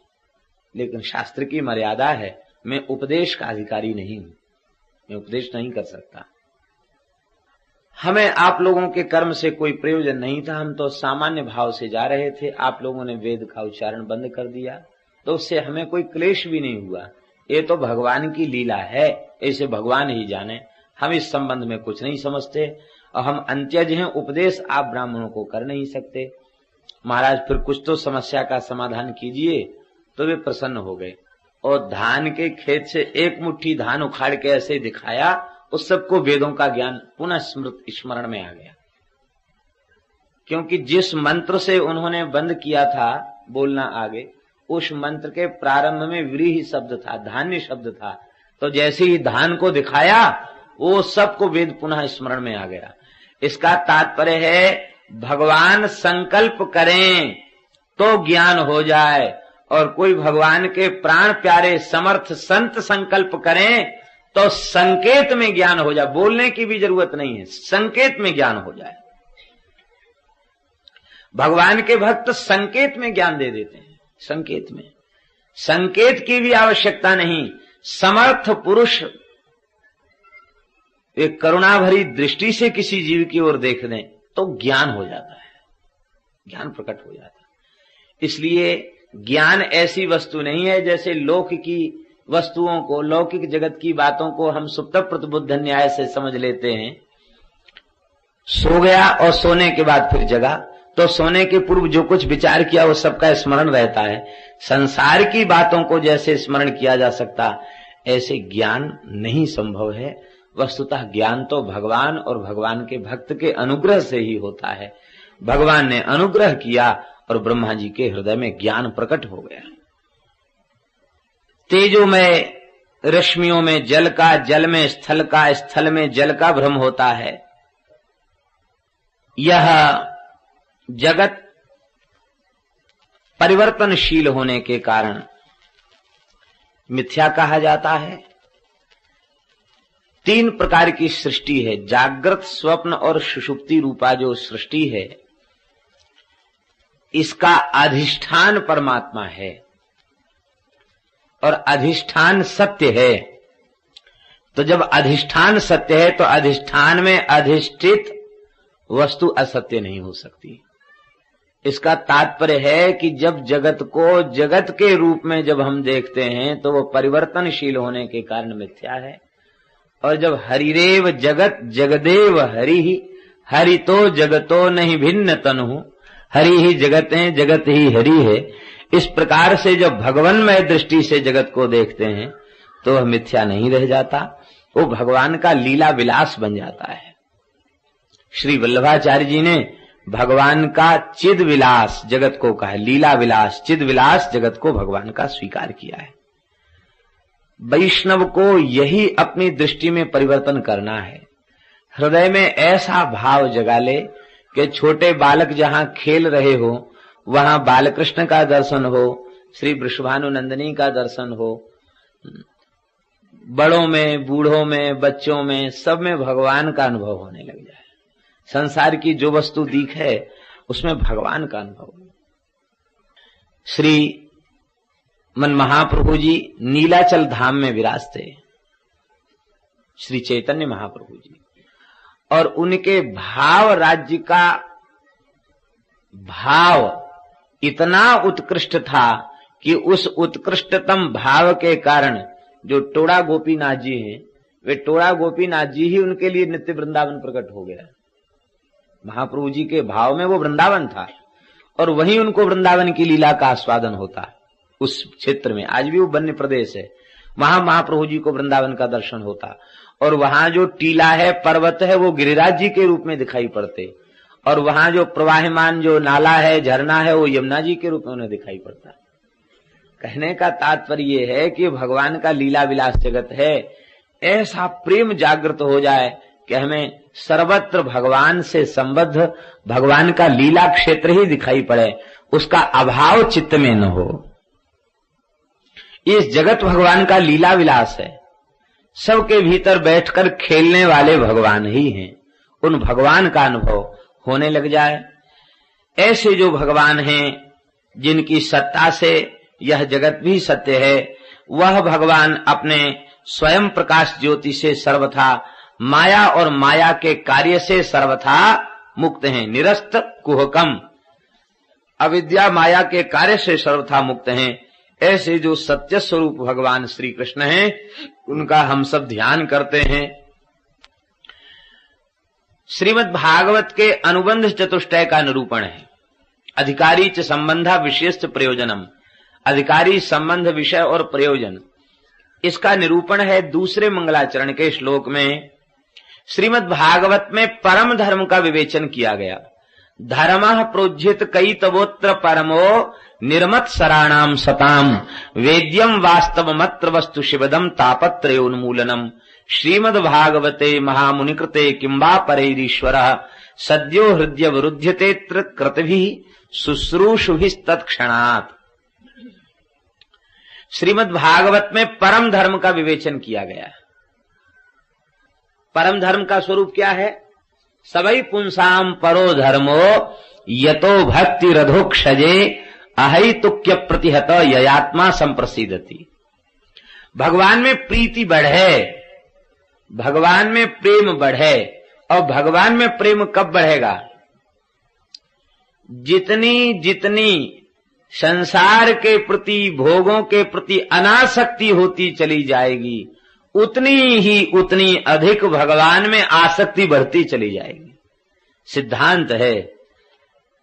लेकिन शास्त्र की मर्यादा है, मैं उपदेश का अधिकारी नहीं हूं, मैं उपदेश नहीं कर सकता। हमें आप लोगों के कर्म से कोई प्रयोजन नहीं था, हम तो सामान्य भाव से जा रहे थे, आप लोगों ने वेद का उच्चारण बंद कर दिया तो उससे हमें कोई क्लेश भी नहीं हुआ। ये तो भगवान की लीला है, ऐसे भगवान ही जाने, हम इस संबंध में कुछ नहीं समझते और हम अंत्यज हैं, उपदेश आप ब्राह्मणों को कर नहीं सकते। महाराज फिर कुछ तो समस्या का समाधान कीजिए। तो वे प्रसन्न हो गए और धान के खेत से एक मुट्ठी धान उखाड़ के ऐसे दिखाया, उस सबको वेदों का ज्ञान पुनः स्मरण में आ गया। क्योंकि जिस मंत्र से उन्होंने बंद किया था बोलना आगे, उस मंत्र के प्रारंभ में व्रीहि शब्द था, धान्य शब्द था। तो जैसे ही धान को दिखाया वो सबको वेद पुनः स्मरण में आ गया। इसका तात्पर्य है भगवान संकल्प करें तो ज्ञान हो जाए, और कोई भगवान के प्राण प्यारे समर्थ संत संकल्प करें तो संकेत में ज्ञान हो जाए, बोलने की भी जरूरत नहीं है, संकेत में ज्ञान हो जाए। भगवान के भक्त संकेत में ज्ञान दे देते हैं, संकेत में, संकेत की भी आवश्यकता नहीं। समर्थ पुरुष एक करुणा भरी दृष्टि से किसी जीव की ओर देख दें तो ज्ञान हो जाता है, ज्ञान प्रकट हो जाता है। इसलिए ज्ञान ऐसी वस्तु नहीं है जैसे लोक की वस्तुओं को, लौकिक जगत की बातों को हम सुप्त प्रतिबुद्ध न्याय से समझ लेते हैं। सो गया और सोने के बाद फिर जगा, तो सोने के पूर्व जो कुछ विचार किया वो सबका स्मरण रहता है। संसार की बातों को जैसे स्मरण किया जा सकता, ऐसे ज्ञान नहीं संभव है। वस्तुतः ज्ञान तो भगवान और भगवान के भक्त के अनुग्रह से ही होता है। भगवान ने अनुग्रह किया और ब्रह्मा जी के हृदय में ज्ञान प्रकट हो गया। तेजोमय रश्मियों में जल का, जल में स्थल का, स्थल में जल का भ्रम होता है। यह जगत परिवर्तनशील होने के कारण मिथ्या कहा जाता है। 3 प्रकार की सृष्टि है, जागृत, स्वप्न और सुषुप्ति रूपा जो सृष्टि है, इसका अधिष्ठान परमात्मा है और अधिष्ठान सत्य है। तो जब अधिष्ठान सत्य है तो अधिष्ठान में अधिष्ठित वस्तु असत्य नहीं हो सकती। इसका तात्पर्य है कि जब जगत को जगत के रूप में जब हम देखते हैं तो वो परिवर्तनशील होने के कारण मिथ्या है, और जब हरिरेव जगत जगदेव हरि हरि तो जगतो नहीं भिन्न तनु, हरि ही जगत है, जगत ही हरि है, इस प्रकार से जब भगवन्मय दृष्टि से जगत को देखते हैं तो वह मिथ्या नहीं रह जाता, वो भगवान का लीला विलास बन जाता है। श्री वल्लभाचार्य जी ने भगवान का चिद विलास जगत को कहा, लीला विलास चिद विलास जगत को भगवान का स्वीकार किया है। वैष्णव को यही अपनी दृष्टि में परिवर्तन करना है, हृदय में ऐसा भाव जगा ले कि छोटे बालक जहां खेल रहे हो वहां बालकृष्ण का दर्शन हो, श्री वृषभानुनंदिनी का दर्शन हो, बड़ों में बूढ़ों में बच्चों में सब में भगवान का अनुभव होने लग जाए। संसार की जो वस्तु दिखे उसमें भगवान का अनुभव। श्री मन महाप्रभु जी नीलाचल धाम में विराजते, श्री चैतन्य महाप्रभु जी, और उनके भाव राज्य का भाव इतना उत्कृष्ट था कि उस उत्कृष्टतम भाव के कारण जो टोड़ा गोपीनाथ जी हैं, वे टोड़ा गोपीनाथ जी ही उनके लिए नित्य वृंदावन प्रकट हो गया। महाप्रभु जी के भाव में वो वृंदावन था और वहीं उनको वृंदावन की लीला का आस्वादन होता उस क्षेत्र में। आज भी वो वन्य प्रदेश है, वहां महाप्रभु जी को वृंदावन का दर्शन होता, और वहां जो टीला है पर्वत है वो गिरिराज जी के रूप में दिखाई पड़ते, और वहां जो प्रवाहमान जो नाला है झरना है वो यमुना जी के रूप में उन्हें दिखाई पड़ता। कहने का तात्पर्य ये है कि भगवान का लीला विलास जगत है, ऐसा प्रेम जागृत हो जाए कि हमें सर्वत्र भगवान से संबद्ध भगवान का लीला क्षेत्र ही दिखाई पड़े, उसका अभाव चित्त में न हो। इस जगत भगवान का लीला विलास है, सबके भीतर बैठकर खेलने वाले भगवान ही हैं, उन भगवान का अनुभव होने लग जाए। ऐसे जो भगवान हैं जिनकी सत्ता से यह जगत भी सत्य है, वह भगवान अपने स्वयं प्रकाश ज्योति से सर्वथा माया और माया के कार्य से सर्वथा मुक्त हैं, निरस्त कुहकम, अविद्या माया के कार्य से सर्वथा मुक्त हैं। ऐसे जो सत्य स्वरूप भगवान श्री कृष्ण हैं उनका हम सब ध्यान करते हैं। श्रीमद् भागवत के अनुबंध चतुष्टय का निरूपण है। अधिकारी च संबंधा विशेष प्रयोजनम, अधिकारी संबंध विषय और प्रयोजन, इसका निरूपण है दूसरे मंगलाचरण के श्लोक में। श्रीमद् भागवत में परम धर्म का विवेचन किया गया। धर्मः प्रोज्झित कैतवोत्र परमो निर्मत सराणाम सताम वेद्यम वास्तवमत्र वस्तु शिवदम तापत्रयोन्मूलनम श्रीमद् भागवते महामुनिकृते किंबा परैरीश्वरः सद्यो हृदय विरुध्यतेत्र कृतभिः शुश्रूषुभिस्तत्क्षणात्। श्रीमद् भागवत में परम धर्म का विवेचन किया गया। परम धर्म का स्वरूप क्या है? सबई पुंसाम परो धर्मो यतो भक्ति रधोक्षजे अहैतुक्य प्रतिहत ययात्मा संप्रसिद्धति। भगवान में प्रीति बढ़े, भगवान में प्रेम बढ़े। और भगवान में प्रेम कब बढ़ेगा? जितनी जितनी संसार के प्रति भोगों के प्रति अनासक्ति होती चली जाएगी उतनी अधिक भगवान में आसक्ति बढ़ती चली जाएगी। सिद्धांत है,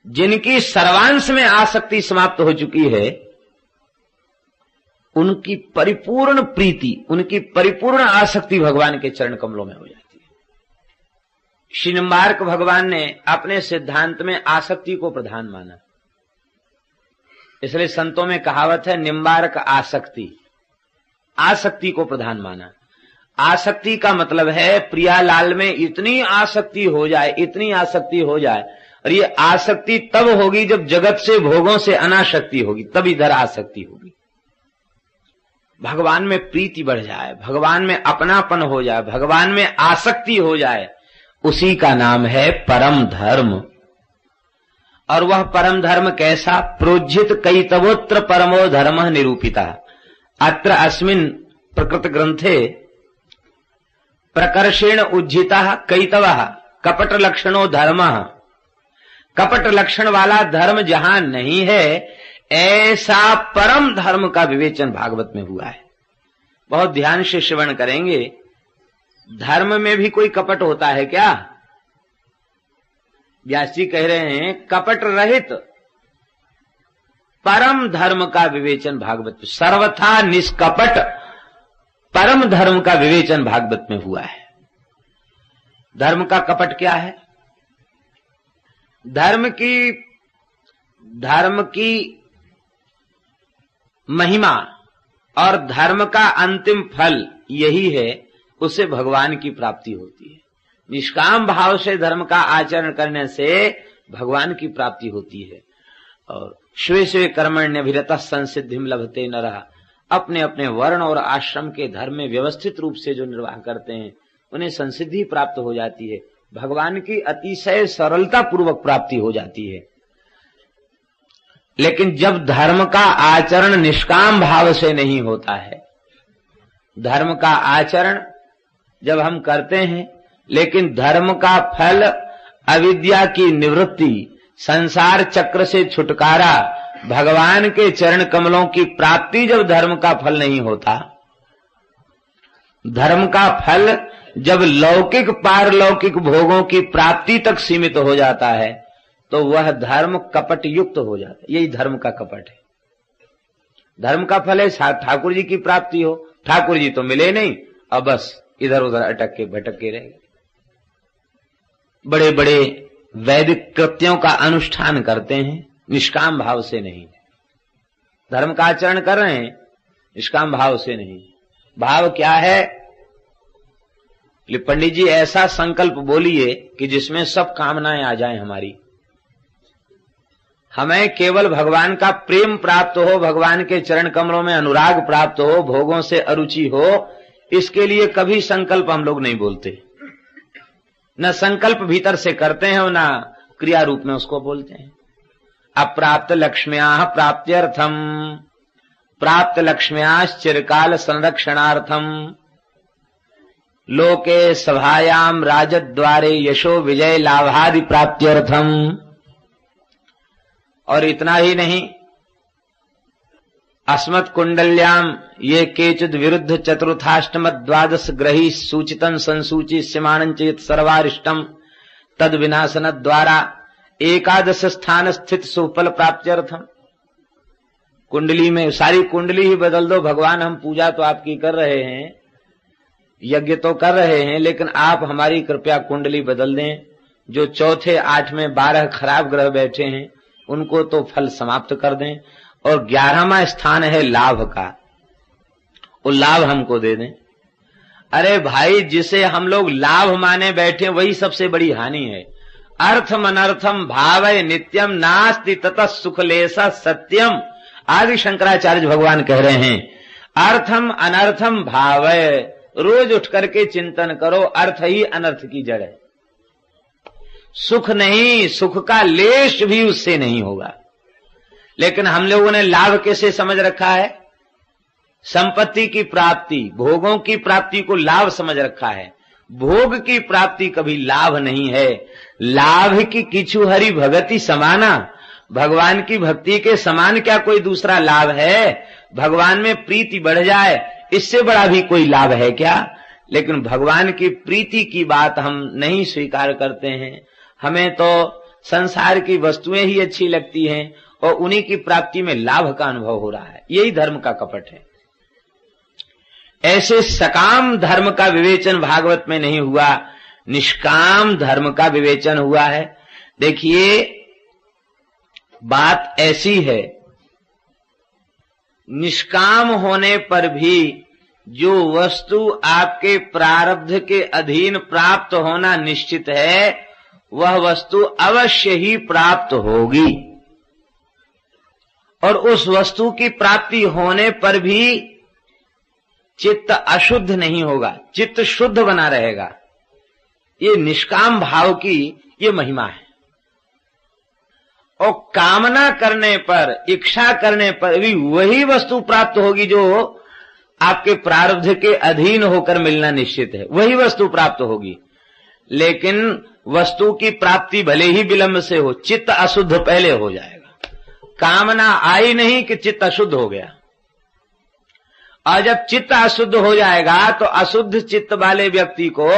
जिनकी सर्वांश में आसक्ति समाप्त हो चुकी है उनकी परिपूर्ण प्रीति, उनकी परिपूर्ण आसक्ति भगवान के चरण कमलों में हो जाती है। श्री निम्बार्क भगवान ने अपने सिद्धांत में आसक्ति को प्रधान माना, इसलिए संतों में कहावत है निम्बार्क आसक्ति, आसक्ति को प्रधान माना। आसक्ति का मतलब है प्रियालाल में इतनी आसक्ति हो जाए, इतनी आसक्ति हो जाए, और ये आसक्ति तब होगी जब जगत से भोगों से अनासक्ति होगी, तब इधर आसक्ति होगी। भगवान में प्रीति बढ़ जाए, भगवान में अपनापन हो जाए, भगवान में आसक्ति हो जाए, उसी का नाम है परम धर्म। और वह परम धर्म कैसा? प्रोज्झित कैतवोत्र परमो धर्मः निरूपिता। अत्र अस्मिन् प्रकृत ग्रंथे प्रकर्षेण उज्झितः कैतवः कपट लक्षणो धर्मः कपट लक्षण वाला धर्म जहां नहीं है, ऐसा परम धर्म का विवेचन भागवत में हुआ है। बहुत ध्यान से श्रवण करेंगे। धर्म में भी कोई कपट होता है क्या? व्यास जी कह रहे हैं कपट रहित परम धर्म का विवेचन भागवत में, सर्वथा निष्कपट परम धर्म का विवेचन भागवत में हुआ है। धर्म का कपट क्या है? धर्म की महिमा और धर्म का अंतिम फल यही है, उससे भगवान की प्राप्ति होती है। निष्काम भाव से धर्म का आचरण करने से भगवान की प्राप्ति होती है। और स्वे स्वे कर्मण्यभिरतः संसिद्धिम लभते नरः, अपने अपने वर्ण और आश्रम के धर्म में व्यवस्थित रूप से जो निर्वाह करते हैं उन्हें संसिद्धि प्राप्त हो जाती है, भगवान की अतिशय सरलता पूर्वक प्राप्ति हो जाती है। लेकिन जब धर्म का आचरण निष्काम भाव से नहीं होता है, धर्म का आचरण जब हम करते हैं लेकिन धर्म का फल अविद्या की निवृत्ति, संसार चक्र से छुटकारा, भगवान के चरण कमलों की प्राप्ति जब धर्म का फल नहीं होता, धर्म का फल जब लौकिक पारलौकिक भोगों की प्राप्ति तक सीमित हो जाता है तो वह धर्म कपट युक्त हो जाता है। यही धर्म का कपट है। धर्म का फल है ठाकुर जी की प्राप्ति हो, ठाकुर जी तो मिले नहीं, अब बस इधर उधर अटक के भटक के रह गए। बड़े बड़े वैदिक कृत्यों का अनुष्ठान करते हैं, निष्काम भाव से नहीं। धर्म का आचरण कर रहे हैं, निष्काम भाव से नहीं। भाव क्या है? पंडित जी ऐसा संकल्प बोलिए कि जिसमें सब कामनाएं आ जाएं हमारी। हमें केवल भगवान का प्रेम प्राप्त हो, भगवान के चरण कमलों में अनुराग प्राप्त हो, भोगों से अरुचि हो, इसके लिए कभी संकल्प हम लोग नहीं बोलते। न संकल्प भीतर से करते हैं और न क्रिया रूप में उसको बोलते हैं। अप्राप्त लक्ष्म्याः प्राप्त्यर्थम, प्राप्त लक्ष्म्याश्च चिरकाल संरक्षणार्थम, लोके सभायाम राजद्वारे यशो विजय लाभादि प्राप्त्यर्थम। और इतना ही नहीं, अस्मत् कुंडल्याम ये केचिद विरुद्ध चतुर्थाष्टम द्वादश ग्रही सूचितं संसूचिष्यमाणं चेत् सर्वारिष्टम तद विनाशन द्वारा एकादश स्थान स्थित सुफल प्राप्त्यर्थम। कुंडली में सारी कुंडली ही बदल दो, भगवान हम पूजा तो आपकी कर रहे हैं, यज्ञ तो कर रहे हैं, लेकिन आप हमारी कृपया कुंडली बदल दें। जो चौथे 8 में 12 खराब ग्रह बैठे हैं उनको तो फल समाप्त कर दें, और 11वां स्थान है लाभ का, वो लाभ हमको दे दें। अरे भाई, जिसे हम लोग लाभ माने बैठे वही सबसे बड़ी हानि है। अर्थम अनर्थम भावय नित्यम नास्ति ततः सुखलेशा सत्यम। आदि शंकराचार्य भगवान कह रहे हैं अर्थम अनर्थम भावय, रोज उठ करके चिंतन करो, अर्थ ही अनर्थ की जड़ है। सुख नहीं, सुख का लेश भी उससे नहीं होगा। लेकिन हम लोगों ने लाभ कैसे समझ रखा है? संपत्ति की प्राप्ति, भोगों की प्राप्ति को लाभ समझ रखा है। भोग की प्राप्ति कभी लाभ नहीं है। लाभ की किछु हरि भगति समाना, भगवान की भक्ति के समान क्या कोई दूसरा लाभ है? भगवान में प्रीति बढ़ जाए, इससे बड़ा भी कोई लाभ है क्या? लेकिन भगवान की प्रीति की बात हम नहीं स्वीकार करते हैं। हमें तो संसार की वस्तुएं ही अच्छी लगती हैं और उन्हीं की प्राप्ति में लाभ का अनुभव हो रहा है। यही धर्म का कपट है। ऐसे सकाम धर्म का विवेचन भागवत में नहीं हुआ, निष्काम धर्म का विवेचन हुआ है। देखिए, बात ऐसी है, निष्काम होने पर भी जो वस्तु आपके प्रारब्ध के अधीन प्राप्त होना निश्चित है, वह वस्तु अवश्य ही प्राप्त होगी। और उस वस्तु की प्राप्ति होने पर भी चित्त अशुद्ध नहीं होगा, चित्त शुद्ध बना रहेगा। ये निष्काम भाव की ये महिमा है। और कामना करने पर, इच्छा करने पर भी वही वस्तु प्राप्त होगी जो आपके प्रारब्ध के अधीन होकर मिलना निश्चित है, वही वस्तु प्राप्त होगी। लेकिन वस्तु की प्राप्ति भले ही विलंब से हो, चित्त अशुद्ध पहले हो जाएगा। कामना आई नहीं कि चित्त अशुद्ध हो गया, और जब चित्त अशुद्ध हो जाएगा तो अशुद्ध चित्त वाले व्यक्ति को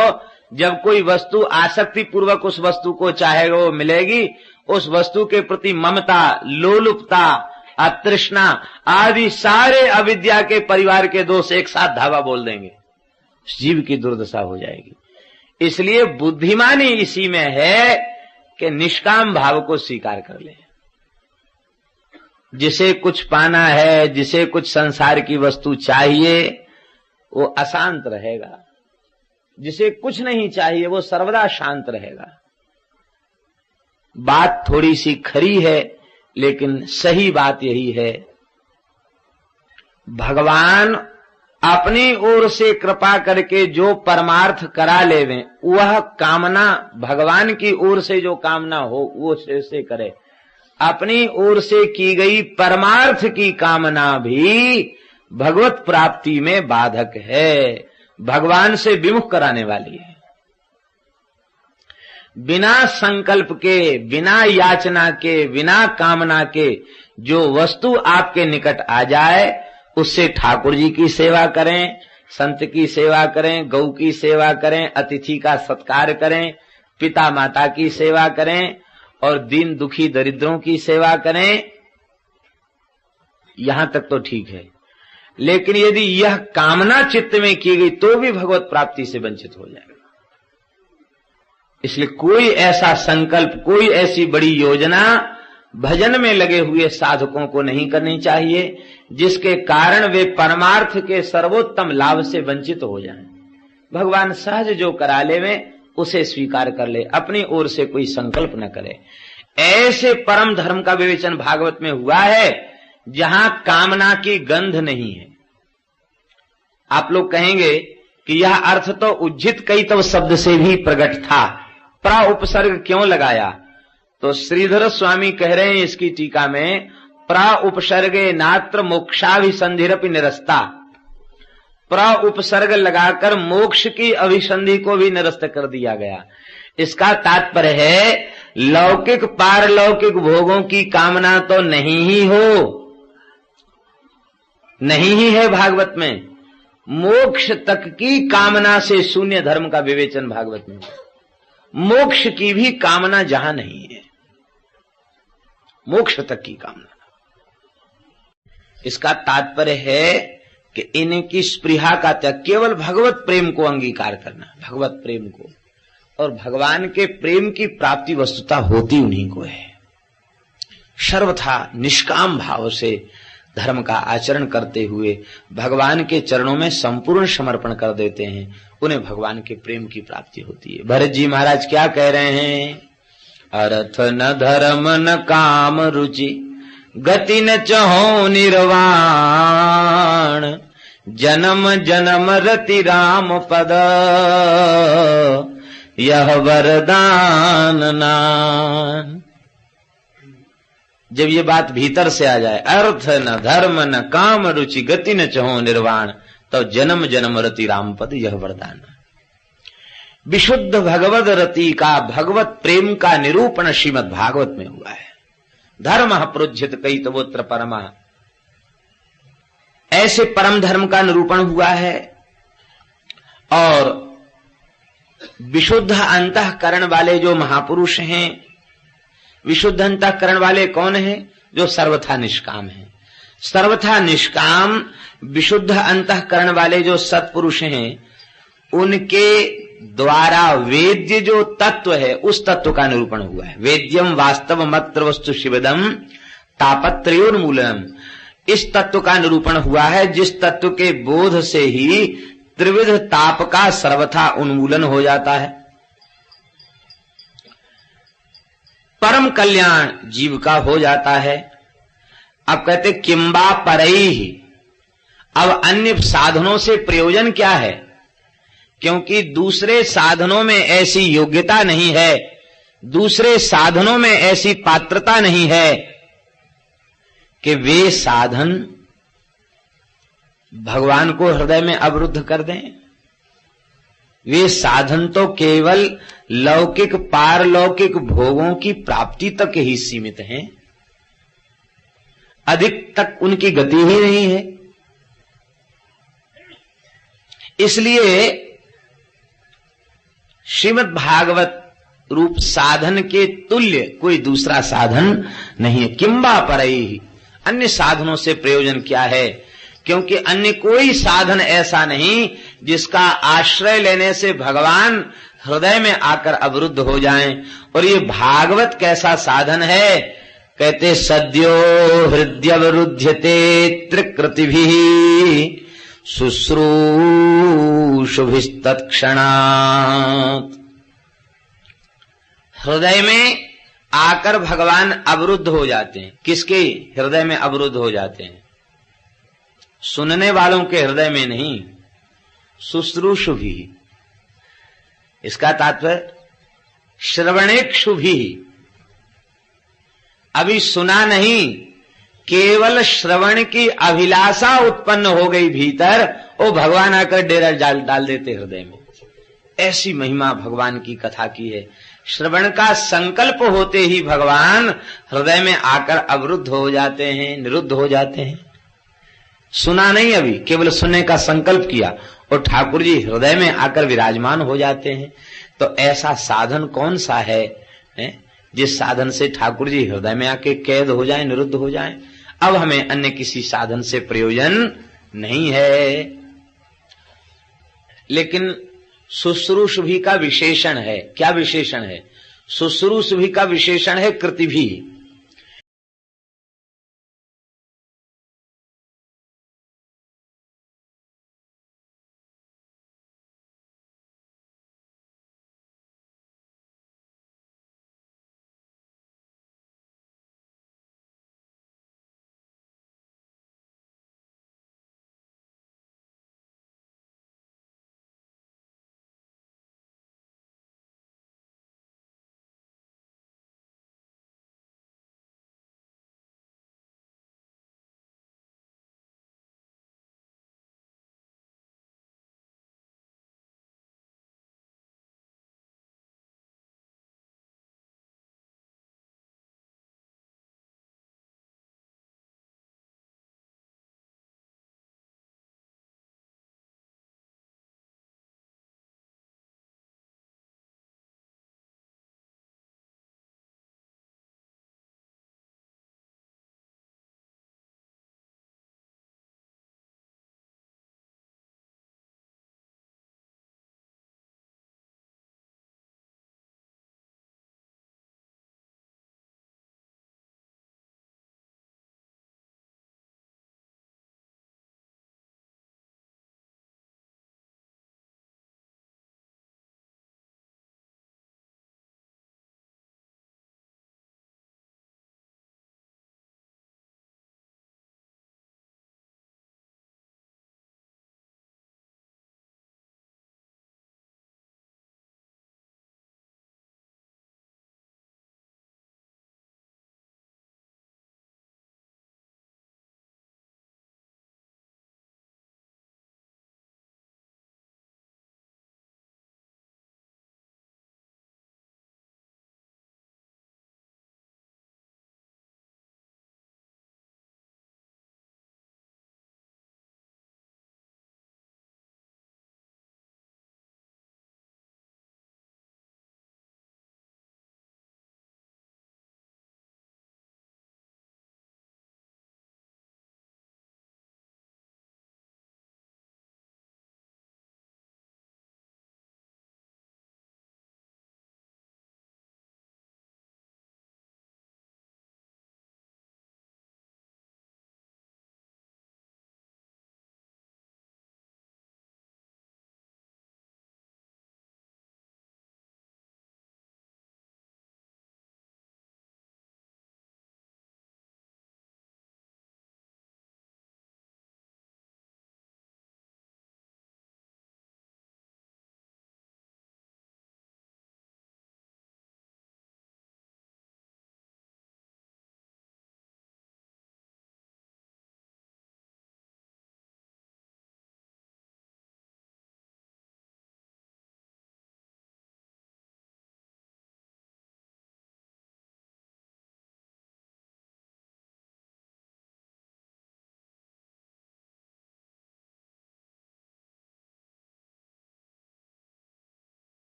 जब कोई वस्तु आसक्ति पूर्वक उस वस्तु को चाहेगा वो मिलेगी, उस वस्तु के प्रति ममता, लोलुपता, अतृष्णा आदि सारे अविद्या के परिवार के दोष एक साथ धावा बोल देंगे, जीव की दुर्दशा हो जाएगी। इसलिए बुद्धिमानी इसी में है कि निष्काम भाव को स्वीकार कर ले। जिसे कुछ पाना है, जिसे कुछ संसार की वस्तु चाहिए, वो अशांत रहेगा। जिसे कुछ नहीं चाहिए वो सर्वदा शांत रहेगा। बात थोड़ी सी खरी है, लेकिन सही बात यही है, भगवान अपनी ओर से कृपा करके जो परमार्थ करा लेवें, वह कामना भगवान की ओर से जो कामना हो वो से करे। अपनी ओर से की गई परमार्थ की कामना भी भगवत प्राप्ति में बाधक है, भगवान से विमुख कराने वाली है। बिना संकल्प के, बिना याचना के, बिना कामना के जो वस्तु आपके निकट आ जाए, उससे ठाकुर जी की सेवा करें, संत की सेवा करें, गौ की सेवा करें, अतिथि का सत्कार करें, पिता माता की सेवा करें और दीन दुखी दरिद्रों की सेवा करें, यहां तक तो ठीक है। लेकिन यदि यह कामना चित्त में की गई तो भी भगवत प्राप्ति से वंचित हो जाएगा। इसलिए कोई ऐसा संकल्प, कोई ऐसी बड़ी योजना भजन में लगे हुए साधकों को नहीं करनी चाहिए जिसके कारण वे परमार्थ के सर्वोत्तम लाभ से वंचित हो जाएं। भगवान सहज जो करा ले वे उसे स्वीकार कर ले, अपनी ओर से कोई संकल्प न करे। ऐसे परम धर्म का विवेचन भागवत में हुआ है जहां कामना की गंध नहीं है। आप लोग कहेंगे कि यह अर्थ तो उज्जित कैतव शब्द से भी प्रकट था, प्रा उपसर्ग क्यों लगाया? तो श्रीधर स्वामी कह रहे हैं इसकी टीका में, प्रा उपसर्गे नात्र मोक्षाभिसंधिरपि निरस्ता। प्रा उपसर्ग लगाकर मोक्ष की अभिसंधि को भी निरस्त कर दिया गया। इसका तात्पर्य है लौकिक पारलौकिक भोगों की कामना तो नहीं ही है भागवत में। मोक्ष तक की कामना से शून्य धर्म का विवेचन भागवत में। मोक्ष की भी कामना जहां नहीं है, मोक्ष तक की कामना। इसका तात्पर्य है कि इनकी स्पृहा का त्याग, केवल भगवत प्रेम को अंगीकार करना, भगवत प्रेम को, और भगवान के प्रेम की प्राप्ति वस्तुता होती उन्हीं को है। सर्वथा निष्काम भाव से धर्म का आचरण करते हुए भगवान के चरणों में संपूर्ण समर्पण कर देते हैं, उन्हें भगवान के प्रेम की प्राप्ति होती है। भरत जी महाराज क्या कह रहे हैं? अर्थ न धर्म न काम रुचि, गति न चहो निर्वाण, जन्म जन्म रति राम पद, यह वरदान नान। जब ये बात भीतर से आ जाए, अर्थ न धर्म न काम रुचि, गति न चहो निर्वाण, तो जन्म जन्म रति राम पद, यह वरदान। विशुद्ध भगवद रति का, भगवत प्रेम का निरूपण श्रीमद् भागवत में हुआ है। धर्म प्रोज्झित कैतवोत्र परमा, ऐसे परम धर्म का निरूपण हुआ है। और विशुद्ध अंतःकरण वाले जो महापुरुष हैं, विशुद्ध अंतःकरण वाले कौन हैं? जो सर्वथा निष्काम हैं। सर्वथा निष्काम विशुद्ध अंतःकरण वाले जो सत्पुरुष हैं, उनके द्वारा वेद्य जो तत्व है उस तत्व का निरूपण हुआ है। वेद्यम वास्तव मत्र वस्तु शिवदम तापत्रयोन्मूलनम, इस तत्व का निरूपण हुआ है जिस तत्व के बोध से ही त्रिविध ताप का सर्वथा उन्मूलन हो जाता है। परम कल्याण जीव का हो जाता है। अब कहते किंबा परैहि, अब अन्य साधनों से प्रयोजन क्या है? क्योंकि दूसरे साधनों में ऐसी योग्यता नहीं है, दूसरे साधनों में ऐसी पात्रता नहीं है कि वे साधन भगवान को हृदय में अवरुद्ध कर दें। वे साधन तो केवल लौकिक पारलौकिक भोगों की प्राप्ति तक ही सीमित हैं, अधिक तक उनकी गति ही नहीं है। इसलिए श्रीमद् भागवत रूप साधन के तुल्य कोई दूसरा साधन नहीं है। किंबा परई, अन्य साधनों से प्रयोजन क्या है? क्योंकि अन्य कोई साधन ऐसा नहीं जिसका आश्रय लेने से भगवान हृदय में आकर अवरुद्ध हो जाएं। और ये भागवत कैसा साधन है? कहते सद्यो हृदयवरुध्यते त्रिकृतिभिः शुश्रूषुभिस्तत्क्षणात्। हृदय में आकर भगवान अवरुद्ध हो जाते हैं। किसके हृदय में अवरुद्ध हो जाते हैं? सुनने वालों के हृदय में नहीं, शुश्रूषु भी। इसका तात्पर्य श्रवणेक्षु भी। अभी सुना नहीं, केवल श्रवण की अभिलाषा उत्पन्न हो गई भीतर, वो भगवान आकर डेरा डाल देते हृदय में। ऐसी महिमा भगवान की कथा की है। श्रवण का संकल्प होते ही भगवान हृदय में आकर अवरुद्ध हो जाते हैं, निरुद्ध हो जाते हैं। सुना नहीं, अभी केवल सुनने का संकल्प किया और ठाकुर जी हृदय में आकर विराजमान हो जाते हैं। तो ऐसा साधन कौन सा है, जिस साधन से ठाकुर जी हृदय में आके कैद हो जाएं, निरुद्ध हो जाएं? अब हमें अन्य किसी साधन से प्रयोजन नहीं है। लेकिन शुश्रूषुभि का विशेषण है। क्या विशेषण है? शुश्रूषुभि का विशेषण है कृतिभि।